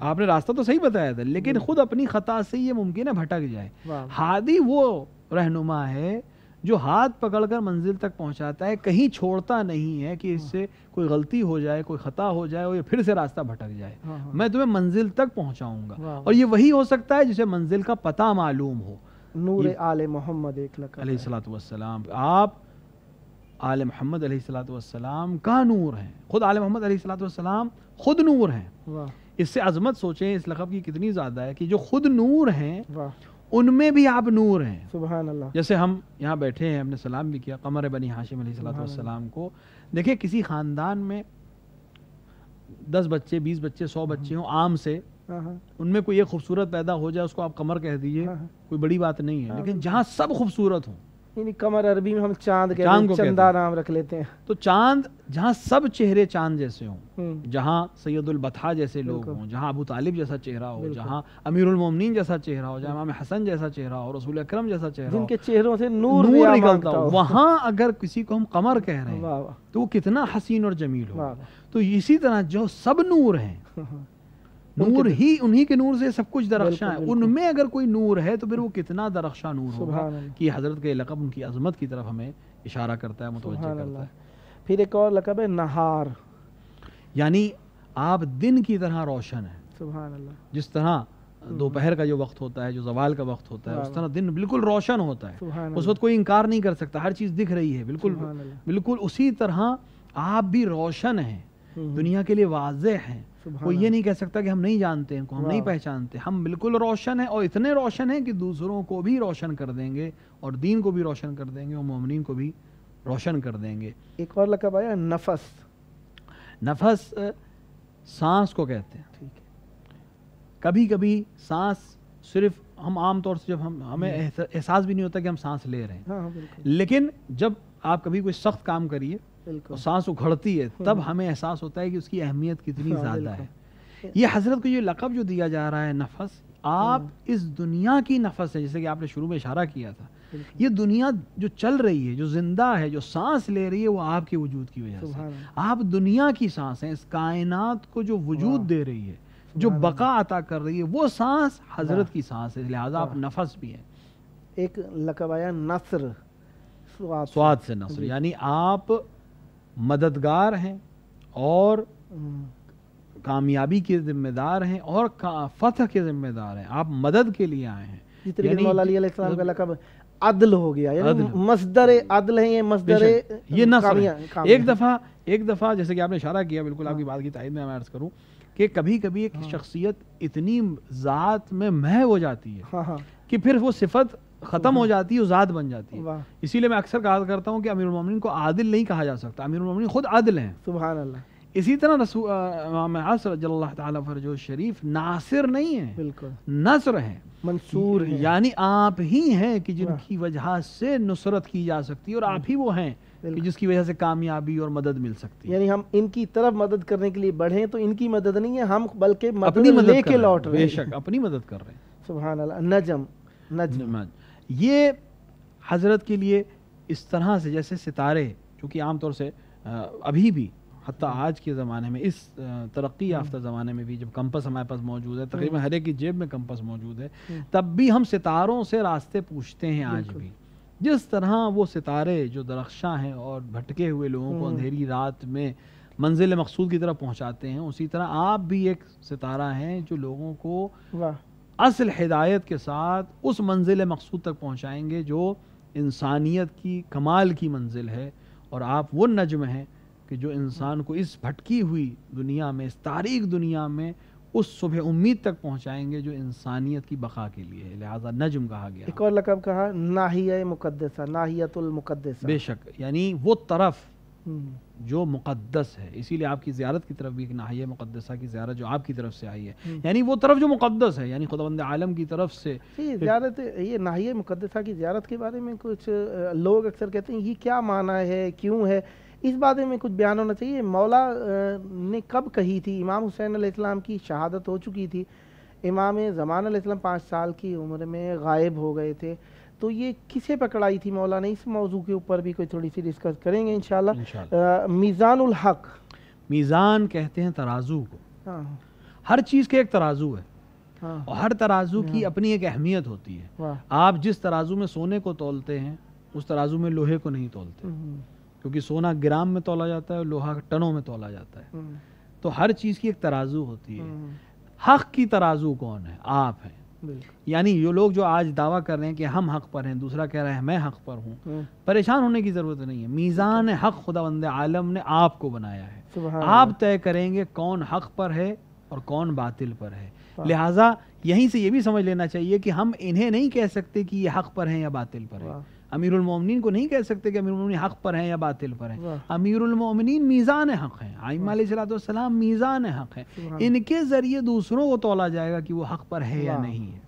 آپ نے راستہ تو صحیح بتایا تھا لیکن خود اپنی خطا سے یہ ممکن ہے بھٹک جائے۔ ہادی وہ رہنما ہے جو ہاتھ پکڑ کر منزل تک پہنچاتا ہے، کہیں چھوڑتا نہیں ہے کہ اس سے کوئی غلطی ہو جائے، کوئی خطا ہو جائے اور یہ پھر سے راستہ بھٹک جائے، میں تمہیں منزل تک پہنچاؤں گا۔ اور یہ وہی ہو سکتا ہے جسے منزل کا پتہ معلوم ہو۔ نور آل محمد ایک لقب علیہ الصلوۃ والسلام، آپ آل محمد علیہ الصلوۃ والسلام کا نور ہیں، خود آل محمد علیہ الصلوۃ والسلام خود نور ہیں۔ اس سے عظمت سوچیں اس لقب کی کتنی زیادہ ہے کہ جو خود نور ہیں ان میں بھی آپ نور ہیں۔ سبحان اللہ۔ جیسے ہم یہاں بیٹھے ہیں، ہم نے سلام بھی کیا قمر بنی ہاشم علیہ الصلوۃ والسلام کو۔ دیکھیں کسی خاندان میں 10 بچے 20 بچے 100 بچے ہوں عام سے، ان میں کوئی ایک خوبصورت پیدا ہو جائے اس کو آپ قمر کہہ دیجئے، کوئی بڑی بات نہیں ہے، لیکن جہاں سب خوبصورت ہوں، یعنی قمر عربی میں ہم چاند کہتے ہیں، چندہ نام رکھ لیتے ہیں، تو چاند جہاں سب چہرے چاند جیسے ہوں، جہاں سید البطحاء جیسے لوگ ہوں، جہاں ابو طالب جیسا چہرہ ہو، جہاں امیر المومنین جیسا چہرہ ہو، جہاں امام حسن جیسا چہرہ ہو، رسول اکرم جیسا چہرہ ہو، جن کے چہروں سے نور نکلتا ہو، وہاں اگر کسی کو ہم قمر کہہ رہے ہیں تو وہ کتنا حسین اور جمیل ہو۔ تو اسی طرح جو سب نور ہیں، نور ہی انہی کے نور سے سب کچھ درخشاں ہے، ان میں اگر کوئی نور ہے تو پھر وہ کتنا درخشاں نور ہوگا کہ حضرت کے لقب ان کی عظمت کی طرف ہمیں اشارہ کرتا ہے، متوجہ کرتا ہے۔ پھر ایک اور لقب ہے نہار، یعنی آپ دن کی طرح روشن ہیں۔ سبحان اللہ۔ جس طرح دوپہر کا جو وقت ہوتا ہے، جو زوال کا وقت ہوتا ہے، اس طرح دن بالکل روشن ہوتا ہے، اس وقت کوئی انکار نہیں کر سکتا، ہر چیز دکھ رہی ہے، بالکل اسی طرح آپ بھی روشن ہیں، دنیا کے لیے واضح ہیں۔ کوئی یہ نہیں کہہ سکتا کہ ہم نہیں جانتے ہیں، ہم نہیں پہچانتے، ہم بالکل روشن ہیں، اور اتنے روشن ہیں کہ دوسروں کو بھی روشن کر دیں گے، اور دین کو بھی روشن کر دیں گے، اور مومنین کو بھی روشن کر دیں گے۔ ایک اور لقب آیا نفس، نفس سانس کو کہتے ہیں۔ کبھی کبھی سانس صرف ہم عام طور سے جب ہمیں احساس بھی نہیں ہوتا کہ ہم سانس لے رہے ہیں، لیکن جب آپ کبھی کوئی سخت کام کریے اور سانس اکھڑتی ہے تب ہمیں احساس ہوتا ہے کہ اس کی اہمیت کتنی زیادہ ہے۔ یہ حضرت کو یہ لقب جو دیا جا رہا ہے نفس، آپ اس دنیا کی نفس ہے، جیسے کہ آپ نے شروع میں اشارہ کیا تھا، یہ دنیا جو چل رہی ہے، جو زندہ ہے، جو سانس لے رہی ہے، وہ آپ کے وجود کی وجہ سے، آپ دنیا کی سانس ہیں، اس کائنات کو جو وجود دے رہی ہے، جو بقا عطا کر رہی ہے، وہ سانس حضرت کی سانس ہے، لہٰذا آپ نفس بھی ہیں۔ ایک لقب آیا نصر، سواد سے نصر، یعنی آپ مددگار ہیں اور کامیابی کے ذمہ دار ہیں اور فتح کے ذمہ دار ہیں، آپ مدد کے لیے آئے ہیں۔ جس طریقے سے مولا علی علیہ السلام کا لقب عدل ہو گیا، یعنی مصدر عدل ہے، یہ مصدر یہ نصر ہے۔ ایک دفعہ جیسے کہ آپ نے اشارہ کیا، بالکل آپ کی بات کی تائید میں میں عرض کروں کہ کبھی کبھی ایک شخصیت اتنی ذات میں محو ہو جاتی ہے کہ پھر وہ صفت ختم ہو جاتی ہے، ذات بن جاتی ہے۔ اسی لیے میں اکثر کہا کرتا ہوں کہ امیر المومنین کو عادل نہیں کہا جا سکتا، امیر المومنین خود عادل ہیں۔ سبحان اللہ۔ اسی طرح امام عصر جل اللہ تعالی فرجہ شریف ناصر نہیں ہیں، بالکل نصر ہیں، منصور ہیں، یعنی آپ ہی ہیں کہ جن کی وجہ سے نصرت کی جا سکتی ہے، اور آپ ہی وہ ہیں کہ جس کی وجہ سے کامیابی اور مدد مل سکتی ہے۔ یعنی ہم ان کی طرف مدد کرنے کے لیے بڑھیں تو ان کی مدد نہیں ہے، ہم بلکہ مدد لے کے لوٹ رہے ہیں۔ بے شک اپنی مدد کر رہے ہیں۔ سبحان اللہ۔ نجم، یہ حضرت کے لیے اس طرح سے جیسے ستارے، چونکہ عام طور سے ابھی بھی حتیٰ آج کے زمانے میں، اس ترقی یافتہ زمانے میں بھی جب کمپس ہمارے پاس موجود ہے، تقریباً ہر ایک کی جیب میں کمپس موجود ہے، تب بھی ہم ستاروں سے راستے پوچھتے ہیں آج بھی۔ جس طرح وہ ستارے جو درخشاں ہیں اور بھٹکے ہوئے لوگوں کو اندھیری رات میں منزل مقصود کی طرف پہنچاتے ہیں، اسی طرح آپ بھی ایک ستارہ ہیں جو لوگوں کو واہ اصل ہدایت کے ساتھ اس منزل مقصود تک پہنچائیں گے جو انسانیت کی کمال کی منزل ہے، اور آپ وہ نجم ہیں کہ جو انسان کو اس بھٹکی ہوئی دنیا میں، اس تاریک دنیا میں اس صبح امید تک پہنچائیں گے جو انسانیت کی بقا کے لیے ہے، لہذا نجم کہا گیا۔ ایک اور لقب کہا ناحیہ مقدسہ، ناحیۃ المقدسہ، بے شک، یعنی وہ طرف جو مقدس ہے، اسی لیے آپ کی زیارت کی طرف بھی ایک ناحیہ مقدسہ کی زیارت جو آپ کی طرف سے آئی ہے، یعنی وہ طرف جو مقدس ہے، یعنی خداوند عالم کی طرف سے زیارت۔ یہ ناحیہ مقدسہ کی زیارت کے بارے میں کچھ لوگ اکثر کہتے ہیں یہ کیا معنی ہے، کیوں ہے، اس بارے میں کچھ بیان ہونا چاہیے۔ مولا نے کب کہی تھی؟ امام حسین علیہ السلام کی شہادت ہو چکی تھی، امام زمان علیہ السلام 5 سال کی عمر میں غائب ہو گئے تھے، تو یہ کسے پکڑائی تھی مولا نے؟ اس موضوع کے اوپر بھی کوئی تھوڑی سی ڈسکس کریں گے انشاءاللہ۔ میزان الحق، میزان کہتے ہیں ترازو کو، ہاں ہر چیز کے ایک ترازو ہے، ہاں اور ہر ترازو کی اپنی ایک اہمیت ہوتی ہے۔ واہ، آپ جس ترازو میں سونے کو تولتے ہیں اس ترازو میں لوہے کو نہیں تولتے، کیونکہ سونا گرام میں تولا جاتا ہے اور لوہا ٹنوں میں تولا جاتا ہے، تو ہر چیز کی ایک ترازو ہوتی ہے۔ حق کی ترازو کون ہے؟ آپ ہیں۔ یعنی یہ لوگ جو آج دعویٰ کر رہے ہیں کہ ہم حق پر ہیں، دوسرا کہہ رہا ہے میں حق پر ہوں، پریشان ہونے کی ضرورت نہیں ہے۔ میزان حق خداوند عالم نے آپ کو بنایا ہے، آپ طے کریں گے کون حق پر ہے اور کون باطل پر ہے۔ لہٰذا یہیں سے یہ بھی سمجھ لینا چاہیے کہ ہم انہیں نہیں کہہ سکتے کہ یہ حق پر ہیں یا باطل پر ہیں، امیر المومنین کو نہیں کہہ سکتے کہ امیر المومنین حق پر ہیں یا باطل پر ہیں۔ امیر المومنین میزان حق ہیں، ائمہ علیہ السلام میزان حق ہیں، ان کے ذریعے دوسروں کو تولا جائے گا کہ وہ حق پر ہے یا نہیں ہے۔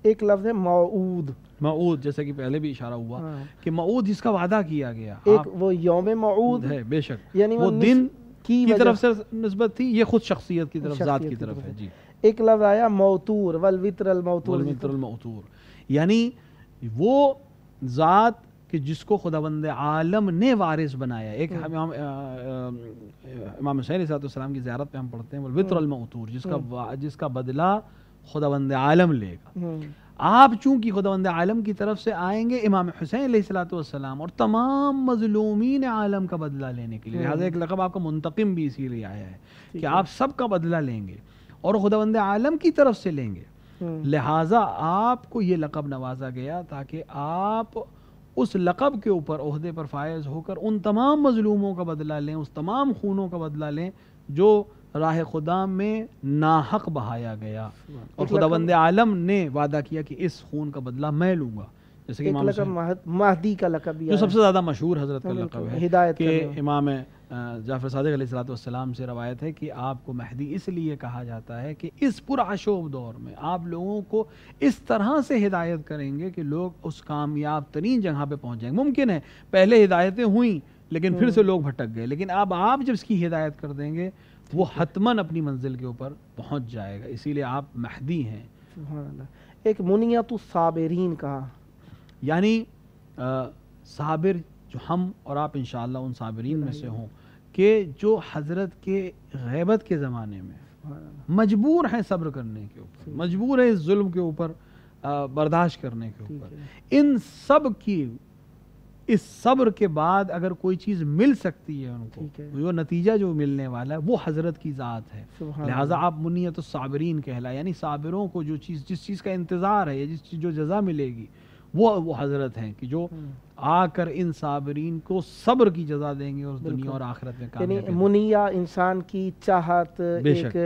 ایک لفظ ہے موعود، موعود، جیسے کہ پہلے بھی اشارہ ہوا کہ موعود جس کا وعدہ کیا گیا، ایک وہ یوم موعود ہے، بے شک، یعنی وہ دن کی طرف سے نسبت تھی، یہ خود شخصیت کی طرف، ذات کی طرف ہے۔ جی، ایک لفظ آیا موتور، والوتر الموتور، والوتر الموتور، یعنی وہ ذات کہ جس کو خداوند عالم نے وارث بنایا۔ ایک امام حسین علیہ السلام کی زیارت پہ ہم پڑھتے ہیں والوتر الموتور، جس کا بدلہ خداوند عالم لے گا۔ آپ چونکہ خداوند عالم کی طرف سے آئیں گے امام حسین علیہ السلام اور تمام مظلومین عالم کا بدلہ لینے کے لیے، لہٰذا ایک لقب آپ کا منتقم بھی اسی لیے آیا ہے کہ آپ سب کا بدلہ لیں گے اور خداوند عالم کی طرف سے لیں گے، لہٰذا آپ کو یہ لقب نوازا گیا تاکہ آپ اس لقب کے اوپر، عہدے پر فائز ہو کر ان تمام مظلوموں کا بدلہ لیں، اس تمام خونوں کا بدلہ لیں جو راہ خدا میں ناحق بہایا گیا، اور خداوند عالم نے وعدہ کیا کہ اس خون کا بدلہ میں لوں گا۔ جیسے کہ مہدی کا لقب بھی جو سب سے زیادہ مشہور حضرت کا لقب ہے، ہدایت کہ امام جعفر صادق علیہ السلام سے روایت ہے کہ آپ کو مہدی اس لیے کہا جاتا ہے کہ اس پرآشوب دور میں آپ لوگوں کو اس طرح سے ہدایت کریں گے کہ لوگ اس کامیاب ترین جگہ پہ پہنچ جائیں گے۔ ممکن ہے پہلے ہدایتیں ہوئیں لیکن پھر سے لوگ بھٹک گئے، لیکن اب آپ جب اس کی ہدایت کر دیں گے وہ حتماً اپنی منزل کے اوپر پہنچ جائے گا، اسی لیے آپ مہدی ہیں۔ سبحان اللہ۔ ایک منیت الصابرین کہا، یعنی صابر جو ہم اور آپ انشاءاللہ ان صابرین میں سے ہوں کہ جو حضرت کے غیبت کے زمانے میں مجبور ہیں صبر کرنے کے اوپر، مجبور ہیں اس ظلم کے اوپر برداشت کرنے کے اوپر، ان سب کی اس صبر کے بعد اگر کوئی چیز مل سکتی ہے ان کو، وہ نتیجہ جو ملنے والا ہے وہ حضرت کی ذات ہے، لہٰذا آپ منیت الصابرین کہلائے، یعنی صابروں کو جو چیز، جس چیز کا انتظار ہے یا جس چیز جو جزا ملے گی وہ حضرت ہیں کہ جو آ کر ان صابرین کو صبر کی جزا دیں گے اور دنیا اور آخرت میں کامیابی۔ یعنی منیہ انسان کی چاہت، ایک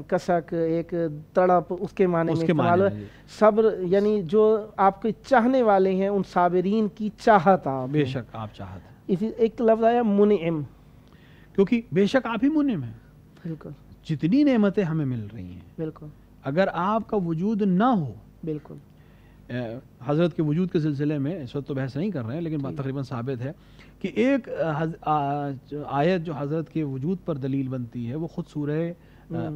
کسک، ایک تڑپ، اس کے معنی میں استعمال ہے۔ صبر یعنی جو آپ کے چاہنے والے ہیں ان صابرین کی چاہت، آپ بے شک آپ چاہت۔ اسی ایک لفظ آیا منعم، کیونکہ بے شک آپ ہی منعم ہیں، بالکل جتنی نعمتیں ہمیں مل رہی ہیں، بالکل اگر آپ کا وجود نہ ہو، بالکل حضرت کے وجود کے سلسلے میں اس وقت تو بحث نہیں کر رہے ہیں لیکن تقریباً ثابت ہے کہ ایک آیت جو حضرت کے وجود پر دلیل بنتی ہے وہ خود سورہ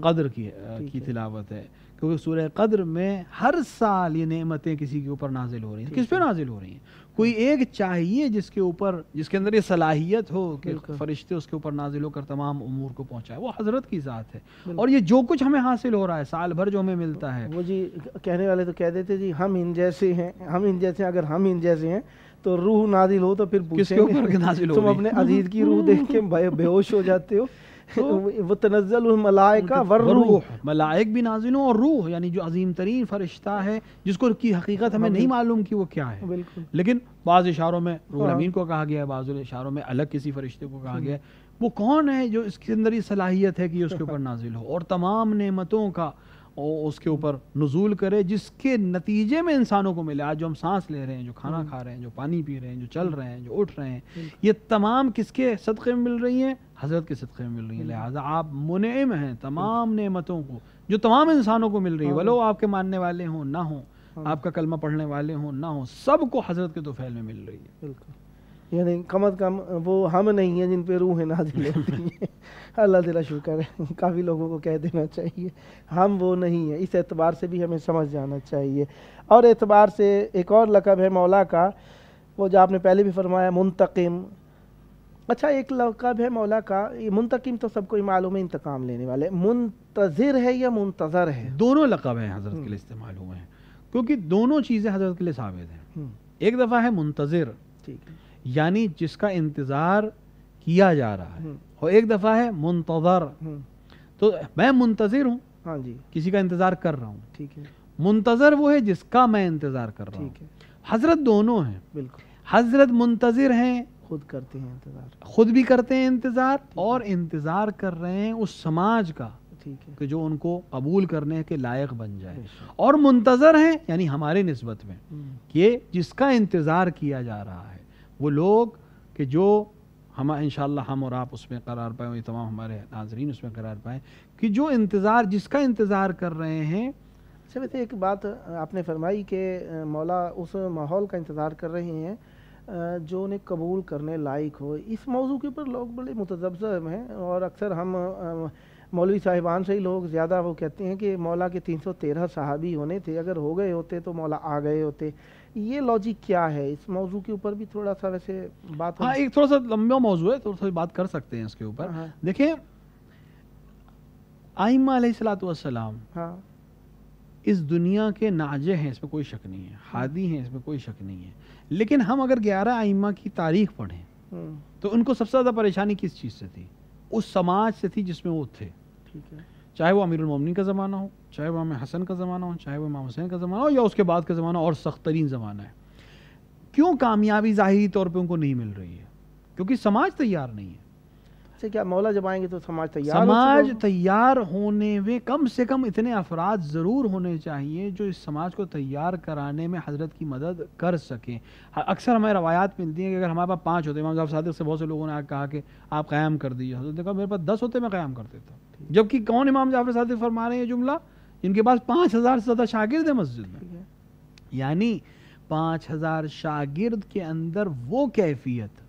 قدر کی تلاوت ہے، کیونکہ سورہ قدر میں ہر سال یہ نعمتیں کسی کے اوپر نازل ہو رہی ہیں۔ کس پہ نازل ہو رہی ہیں؟ کوئی ایک چاہیے جس کے اوپر، جس کے اندر یہ صلاحیت ہو کہ فرشتے اس کے اوپر نازل ہو کر تمام امور کو پہنچائے، وہ حضرت کی ذات ہے۔ اور یہ جو کچھ ہمیں حاصل ہو رہا ہے سال بھر جو ہمیں ملتا ہے، وہ جی کہنے والے تو کہہ دیتے جی ہم ان جیسے ہیں، ہم ان جیسے ہیں، اگر ہم ان جیسے ہیں تو روح نازل ہو تو پھر کس کے اوپر نازل ہو؟ تم اپنے عزیز کی روح دیکھ کے بے ہوش ہو جاتے ہو، وہ تنزل الملائکہ والروح، ملائک بھی نازل ہوں اور روح، یعنی جو عظیم ترین فرشتہ ہے جس کو کی حقیقت ہمیں نہیں معلوم کہ وہ کیا ہے، بالکل، لیکن بعض اشاروں میں روح الامین کو کہا گیا ہے، بعض اشاروں میں الگ کسی فرشتے کو کہا گیا ہے۔ وہ کون ہے جو اس کے اندر یہ صلاحیت ہے کہ یہ اس کے اوپر نازل ہو اور تمام نعمتوں کا اس کے اوپر نزول کرے، جس کے نتیجے میں انسانوں کو ملے۔ آج جو ہم سانس لے رہے ہیں، جو کھانا کھا رہے ہیں، جو پانی پی رہے ہیں، جو چل رہے ہیں، جو اٹھ رہے ہیں، یہ تمام کس کے صدقے میں مل رہی ہیں؟ حضرت کے صدقے میں مل رہی ہیں۔ لہٰذا آپ منعم ہیں تمام نعمتوں کو جو تمام انسانوں کو مل رہی ہے، ولو آپ کے ماننے والے ہوں نہ ہوں، آپ کا کلمہ پڑھنے والے ہوں نہ ہوں، سب کو حضرت کے طفیل میں مل رہی ہے۔ بالکل، یعنی کم از کم وہ ہم نہیں ہیں جن پہ روح نازل ہوتی ہیں۔ اللہ تعالیٰ شکر ہے، کافی لوگوں کو کہہ دینا چاہیے ہم وہ نہیں ہیں۔ اس اعتبار سے بھی ہمیں سمجھ جانا چاہیے۔ اور اعتبار سے ایک اور لقب ہے مولا کا، وہ جو آپ نے پہلے بھی فرمایا، منتقم۔ اچھا، ایک لقب ہے مولا کا، یہ منتقم تو سب کو ہی معلوم ہے، انتقام لینے والے۔ منتظر ہے یا منتظر ہے؟ دونوں لقب ہیں حضرت کے لیے استعمال ہوئے ہیں، کیونکہ دونوں چیزیں حضرت کے لیے ثابت ہیں۔ ایک دفعہ ہے منتظر، ٹھیک ہے، یعنی جس کا انتظار کیا جا رہا ہے، اور ایک دفعہ ہے منتظر، تو میں منتظر ہوں، ہاں جی، کسی کا انتظار کر رہا ہوں۔ ٹھیک ہے، منتظر وہ ہے جس کا میں انتظار کر رہا ہوں۔ ٹھیک ہے، حضرت دونوں ہیں، بالکل، حضرت منتظر ہیں، خود کرتے ہیں انتظار، خود بھی کرتے ہیں انتظار، اور انتظار کر رہے ہیں اس سماج کا ٹھیک ہے، کہ جو ان کو قبول کرنے کے لائق بن جائے، اور منتظر ہیں یعنی ہمارے نسبت میں کہ جس کا انتظار کیا جا رہا ہے، وہ لوگ کہ جو ہم انشاءاللہ ہم اور آپ اس میں قرار پائیں، اور یہ تمام ہمارے ناظرین اس میں قرار پائیں کہ جو انتظار، جس کا انتظار کر رہے ہیں۔ اچھا، ویسے ایک بات آپ نے فرمائی کہ مولا اس ماحول کا انتظار کر رہے ہیں جو انہیں قبول کرنے لائق ہو۔ اس موضوع کے اوپر لوگ بڑے متذبذب ہیں، اور اکثر ہم مولوی صاحبان سے ہی لوگ زیادہ وہ کہتے ہیں کہ مولا کے 313 صحابی ہونے تھے، اگر ہو گئے ہوتے تو مولا آ گئے ہوتے۔ یہ لاجک کیا ہے؟ اس موضوع کے اوپر بھی تھوڑا سا ویسے بات ہاں، ایک تھوڑا سا لمبا موضوع ہے، تھوڑا سا بات کر سکتے ہیں اس کے اوپر۔ دیکھیں، ائمہ علیہ الصلوۃ والسلام ہاں، اس دنیا کے ناجے ہیں، اس میں کوئی شک نہیں ہے، ہادی ہیں، اس میں کوئی شک نہیں ہے، لیکن ہم اگر 11 ائمہ کی تاریخ پڑھیں تو ان کو سب سے زیادہ پریشانی کس چیز سے تھی؟ اس سماج سے تھی جس میں وہ تھے، ٹھیک ہے، چاہے وہ امیر المومنین کا زمانہ ہو، چاہے وہ امام حسن کا زمانہ ہو، چاہے وہ امام حسین کا زمانہ ہو، یا اس کے بعد کا زمانہ اور سخت ترین زمانہ ہے۔ کیوں کامیابی ظاہری طور پہ ان کو نہیں مل رہی ہے؟ کیونکہ سماج تیار نہیں ہے۔ اچھا، کیا مولا جب آئیں گے تو سماج تیار ہو سماج چکا؟ تیار ہونے میں کم سے کم اتنے افراد ضرور ہونے چاہیے جو اس سماج کو تیار کرانے میں حضرت کی مدد کر سکیں۔ اکثر ہمیں روایات ملتی ہیں کہ اگر ہمارے پاس 5 ہوتے، امام جعفر صادق سے بہت سے لوگوں نے کہا کہ آپ قیام کر دیجیے، حضرت نے کہا میرے پاس 10 ہوتے میں قیام کر دیتا۔ جبکہ کون امام جعفر صادق فرما رہے ہیں یہ جملہ؟ جن کے پاس 5000 سے زیادہ شاگرد ہیں مسجد میں، یعنی 5000 شاگرد کے اندر وہ کیفیت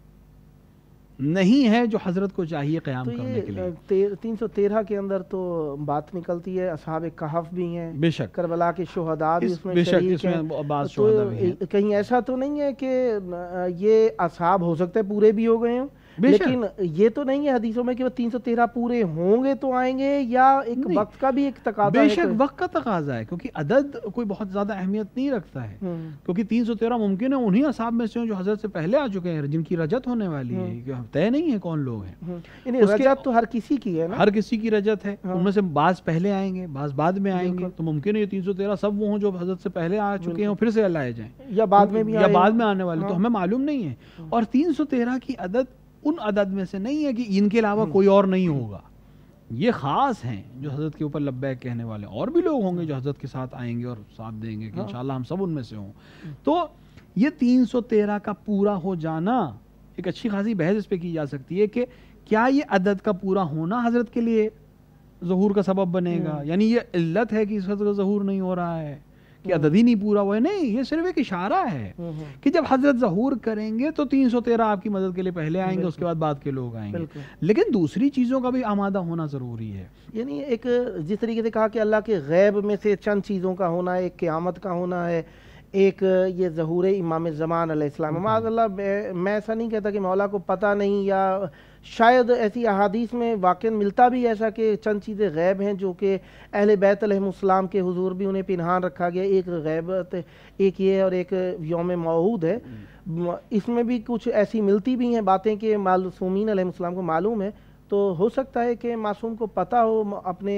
نہیں ہے جو حضرت کو چاہیے قیام کرنے کے لیے۔ 313 کے اندر تو بات نکلتی ہے اصحاب کہف بھی ہیں، بے شک کربلا کے شہداء بھی اس میں بے شک، شریک اس میں ہیں، بعض تو شہداء بھی ہیں۔ کہیں ایسا تو نہیں ہے کہ یہ اصحاب ہو سکتا ہے پورے بھی ہو گئے ہوں، لیکن یہ تو نہیں ہے حدیثوں میں کہ وہ 313 پورے ہوں گے تو آئیں گے، یا ایک وقت کا بھی ایک تقاضا ہے؟ بے شک وقت کا تقاضا ہے، کیونکہ عدد کوئی بہت زیادہ اہمیت نہیں رکھتا ہے، کیونکہ 313 ممکن ہے انہی اصحاب میں سے ہوں جو حضرت سے پہلے آ چکے ہیں، جن کی رجت ہونے والی ہے، کہ طے نہیں ہے کون لوگ ہیں۔ یعنی رجت تو ہر کسی کی ہے نا، ہر کسی کی رجت ہے، ان میں سے بعض پہلے آئیں گے، بعض بعد میں آئیں گے، تو ممکن ہے یہ 313 سب وہ ہوں جو حضرت سے پہلے آ چکے ہیں پھر سے اللہ آئے جائیں، یا بعد میں بھی یا بعد میں آنے والے، تو ہمیں معلوم نہیں ہے۔ اور 313 کی عدد ان عدد میں سے نہیں ہے کہ ان کے علاوہ کوئی اور نہیں ہوگا، یہ خاص ہیں جو حضرت کے اوپر لبیک کہنے والے، اور بھی لوگ ہوں گے جو حضرت کے ساتھ آئیں گے اور ساتھ دیں گے کہ انشاءاللہ ہم سب ان میں سے ہوں۔ تو یہ 313 کا پورا ہو جانا، ایک اچھی خاصی بحث اس پہ کی جا سکتی ہے کہ کیا یہ عدد کا پورا ہونا حضرت کے لیے ظہور کا سبب بنے گا، یعنی یہ علت ہے کہ اس وقت ظہور نہیں ہو رہا ہے کہ عدد ہی نہیں پورا ہوا ہے؟ نہیں، یہ صرف ایک اشارہ ہے کہ جب حضرت ظہور کریں گے تو 313 آپ کی مدد کے لیے پہلے آئیں گے، اس کے بعد بعد کے لوگ آئیں گے، لیکن دوسری چیزوں کا بھی آمادہ ہونا ضروری ہے۔ یعنی ایک جس طریقے سے کہا کہ اللہ کے غیب میں سے چند چیزوں کا ہونا ہے، ایک قیامت کا ہونا ہے، ایک یہ ظہور امام زمان علیہ السلام۔ معاذ اللہ میں ایسا نہیں کہتا کہ مولا کو پتہ نہیں، یا شاید ایسی احادیث میں واقع ملتا بھی ایسا کہ چند چیزیں غیب ہیں جو کہ اہل بیت علیہ السلام کے حضور بھی انہیں پنہان رکھا گیا، ایک غیبت، ایک یہ اور ایک یوم موعود ہے، اس میں بھی کچھ ایسی ملتی بھی ہیں باتیں کہ معصومین علیہ السلام کو معلوم ہے۔ تو ہو سکتا ہے کہ معصوم کو پتہ ہو اپنے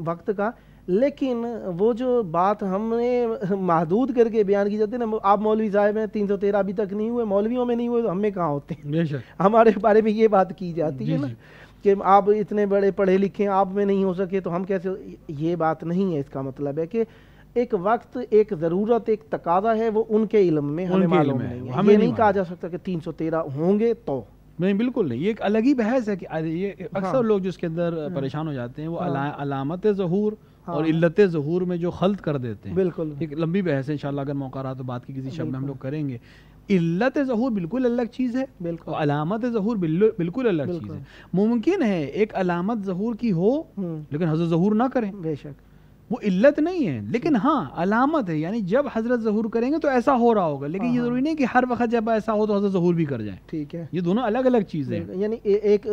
وقت کا، لیکن وہ جو بات ہم نے محدود کر کے بیان کی جاتی ہے نا، آپ مولوی صاحب ہیں 313 ابھی تک نہیں ہوئے، مولویوں میں نہیں ہوئے تو ہم میں کہاں ہوتے ہیں؟ بے شک ہمارے بارے میں یہ بات کی جاتی ہے نا جی کہ آپ اتنے بڑے پڑھے لکھے ہیں، آپ میں نہیں ہو سکے تو ہم کیسے؟ یہ بات نہیں ہے، اس کا مطلب ہے کہ ایک وقت، ایک ضرورت، ایک تقاضا ہے، وہ ان کے علم میں، ہمیں معلوم نہیں ہے۔ یہ نہیں کہا جا سکتا کہ 313 ہوں گے تو نہیں، بالکل نہیں، یہ ایک الگ ہی بحث ہے کہ یہ اکثر لوگ جس کے اندر پریشان ہو جاتے ہیں وہ علامت ظہور اور علت ظہور میں جو خلط کر دیتے ہیں۔ بالکل ایک لمبی بحث ہے، انشاءاللہ اگر موقع رہا تو بات کی کسی شب میں ہم لوگ کریں گے۔ علت ظہور بالکل الگ چیز ہے بالکل، اور علامت ظہور بالکل الگ چیز ہے۔ ممکن ہے ایک علامت ظہور کی ہو لیکن حضرت ظہور نہ کریں، بے شک وہ علت نہیں ہے، لیکن ہاں علامت ہے، یعنی جب حضرت ظہور کریں گے تو ایسا ہو رہا ہوگا، لیکن یہ ضروری نہیں کہ ہر وقت جب ایسا ہو تو حضرت ظہور بھی کر جائیں۔ ٹھیک ہے، یہ دونوں الگ الگ چیزیں ہیں۔ یعنی ایک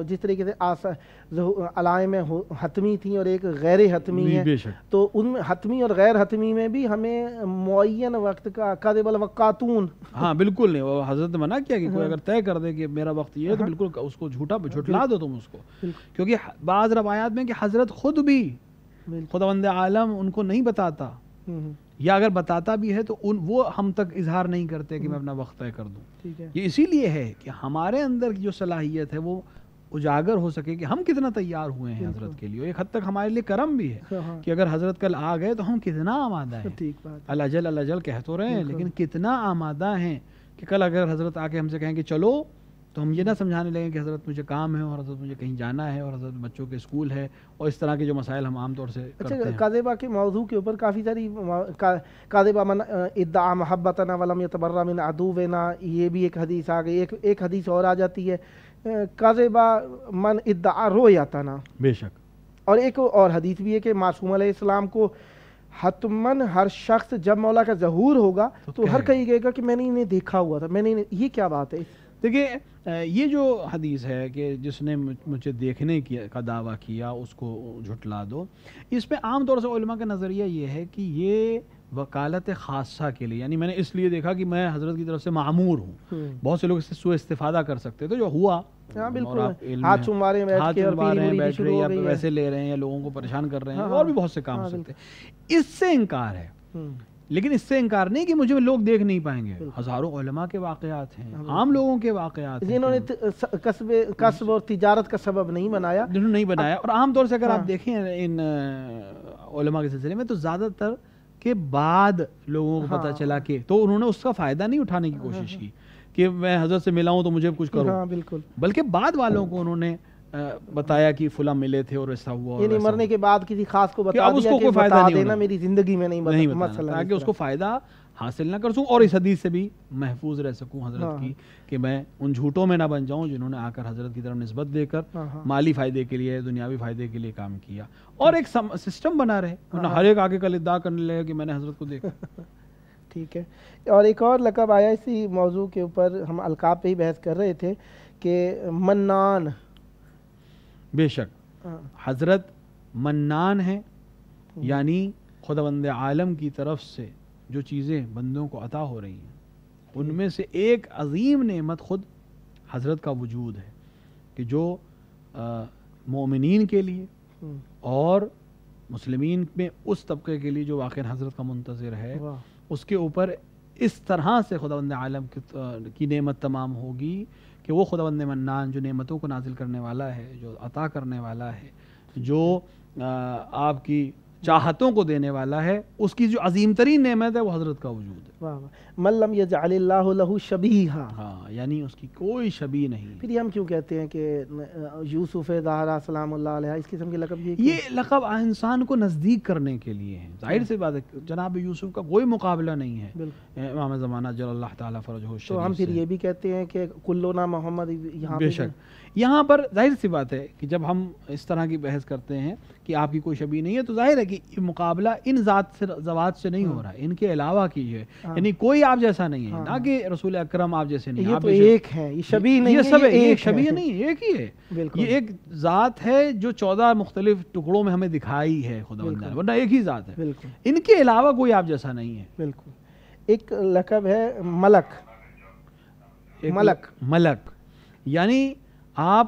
جس طریقے سے علائم حتمی تھیں اور ایک غیر حتمی ہے، بے شک تو ان میں حتمی اور غیر حتمی میں بھی ہمیں معین وقت کا کاذب الوقاتون، ہاں بالکل نہیں، وہ حضرت نے منع کیا کہ کوئی اگر طے کر دے کہ میرا وقت یہ ہے تو بالکل اس کو جھٹلا دو تم اس کو، کیونکہ بعض روایات میں کہ حضرت خود بھی خداوند عالم ان کو نہیں بتاتا، یا اگر بتاتا بھی ہے تو وہ ہم تک اظہار نہیں کرتے کہ میں اپنا وقت طے کر دوں۔ ٹھیک ہے، یہ اسی لیے ہے کہ ہمارے اندر کی جو صلاحیت ہے وہ اجاگر ہو سکے کہ ہم کتنا تیار ہوئے ہیں حضرت کے لیے، ایک حد تک ہمارے لیے کرم بھی ہے کہ اگر حضرت کل آ گئے تو ہم کتنا آمادہ ہیں۔ ٹھیک بات، اللہ جل کہہ تو رہے ہیں لیکن کتنا آمادہ ہیں کہ کل اگر حضرت آ کے ہم سے کہیں کہ چلو تو ہم یہ نہ سمجھانے لگیں کہ حضرت مجھے کام ہے اور حضرت مجھے کہیں جانا ہے اور حضرت بچوں کے اسکول ہے اور اس طرح کے جو مسائل ہم عام طور سے کرتے ہیں۔ کاذبہ کے موضوع کے اوپر کافی ساری کاذبہ من ادعا محبتنا ولم یتبرأ من عدونا، یہ بھی ایک حدیث آ گئی۔ ایک حدیث اور آ جاتی ہے کاذبہ من ادعا رؤیتنا، بے شک، اور ایک اور حدیث بھی ہے کہ معصوم علیہ السلام کو حتماً ہر شخص جب مولا کا ظہور ہوگا تو ہر کہیں کہے گا کہ میں نے انہیں دیکھا ہوا تھا، میں نے یہ کیا بات ہے؟ دیکھیے یہ جو حدیث ہے کہ جس نے مجھے دیکھنے کا دعویٰ کیا اس کو جھٹلا دو، اس پہ عام طور سے علماء کا نظریہ یہ ہے کہ یہ وکالت خاصہ کے لیے، یعنی میں نے اس لیے دیکھا کہ میں حضرت کی طرف سے معمور ہوں۔ بہت سے لوگ اس سے سوء استفادہ کر سکتے تو جو ہوا، بالکل، ہاتھ چمارے بیٹھ کے اور بیٹھ رہے یا ویسے لے رہے ہیں یا لوگوں کو پریشان کر رہے ہیں، اور بھی بہت سے کام ہو سکتے ہیں۔ اس سے انکار ہے، لیکن اس سے انکار نہیں کہ مجھے لوگ دیکھ نہیں پائیں گے۔ ہزاروں علماء کے واقعات ہیں، عام لوگوں کے واقعات ہیں جنہوں نے کسب اور تجارت کا سبب نہیں بنایا، جنہوں نے نہیں بنایا۔ اور عام طور سے اگر آپ دیکھیں ان علماء کے سلسلے میں تو زیادہ تر کے بعد لوگوں کو پتہ چلا کہ تو انہوں نے اس کا فائدہ نہیں اٹھانے کی کوشش کی کہ میں حضرت سے ملا ہوں تو مجھے کچھ کرو، بالکل، بلکہ بعد والوں کو انہوں نے بتایا کہ فلاں ملے تھے اور ایسا ہوا، یعنی مرنے کے بعد کسی خاص کو بتا اب اس کو کوئی فائدہ نہیں ہونا، میری زندگی میں نہیں بتانا تاکہ اس کو فائدہ حاصل نہ کر سکوں اور اس حدیث سے بھی محفوظ رہ سکوں حضرت کی، کہ میں ان جھوٹوں میں نہ بن جاؤں جنہوں نے آ کر حضرت کی طرف نسبت دے کر مالی فائدے کے لیے، دنیاوی فائدے کے لیے کام کیا، اور ایک سسٹم بنا رہے، ورنہ ہر ایک آگے کل ادعا کرنے لگے کہ میں نے حضرت کو دیکھا۔ ٹھیک ہے، اور ایک اور لقب آیا اسی موضوع کے اوپر، ہم القاب پہ ہی بحث کر رہے تھے کہ منان۔ بے شک حضرت منان ہیں، یعنی خداوند عالم کی طرف سے جو چیزیں بندوں کو عطا ہو رہی ہیں ان میں سے ایک عظیم نعمت خود حضرت کا وجود ہے، کہ جو مومنین کے لیے اور مسلمین میں اس طبقے کے لیے جو واقعی حضرت کا منتظر ہے، اس کے اوپر اس طرح سے خداوند عالم کی نعمت تمام ہوگی کہ وہ خداوند منان جو نعمتوں کو نازل کرنے والا ہے، جو عطا کرنے والا ہے، جو آپ کی چاہتوں کو دینے والا ہے، اس کی جو عظیم ترین نعمت ہے وہ حضرت کا وجود ہے۔ من لم یجعل اللہ لہ شبیہا، ہاں، یعنی اس کی کوئی شبیہ نہیں۔ پھر ہم کیوں کہتے ہیں کہ یوسف زہرا سلام اللہ علیہ، اس قسم کے لقب یہ لقب انسان کو نزدیک کرنے کے لیے ہے، ظاہر سی بات ہے جناب یوسف کا کوئی مقابلہ نہیں ہے امام زمانہ جل اللہ تعالیٰ فرجہ الشریف۔ تو ہم پھر یہ بھی کہتے ہیں کہ کلنا محمد، یہاں بے شک یہاں پر ظاہر سی بات ہے کہ جب ہم اس طرح کی بحث کرتے ہیں کہ آپ کی کوئی شبیہ نہیں ہے تو ظاہر ہے کہ یہ مقابلہ ان ذوات سے نہیں ہو رہا ہے، ان کے علاوہ کی ہے، یعنی کوئی آپ جیسا نہیں ہے، نہ کہ رسول اکرم آپ جیسے نہیں، یہ تو ایک ہے، یہ شبیہ نہیں ہے، یہ سب ایک شبیہ نہیں ہے، ایک ہی ہے، یہ ایک ذات ہے جو 14 مختلف ٹکڑوں میں ہمیں دکھائی ہے خداوند، ورنہ ایک ہی ذات ہے، ان کے علاوہ کوئی آپ جیسا نہیں ہے۔ بالکل۔ ایک لقب ہے ملک، ملک یعنی آپ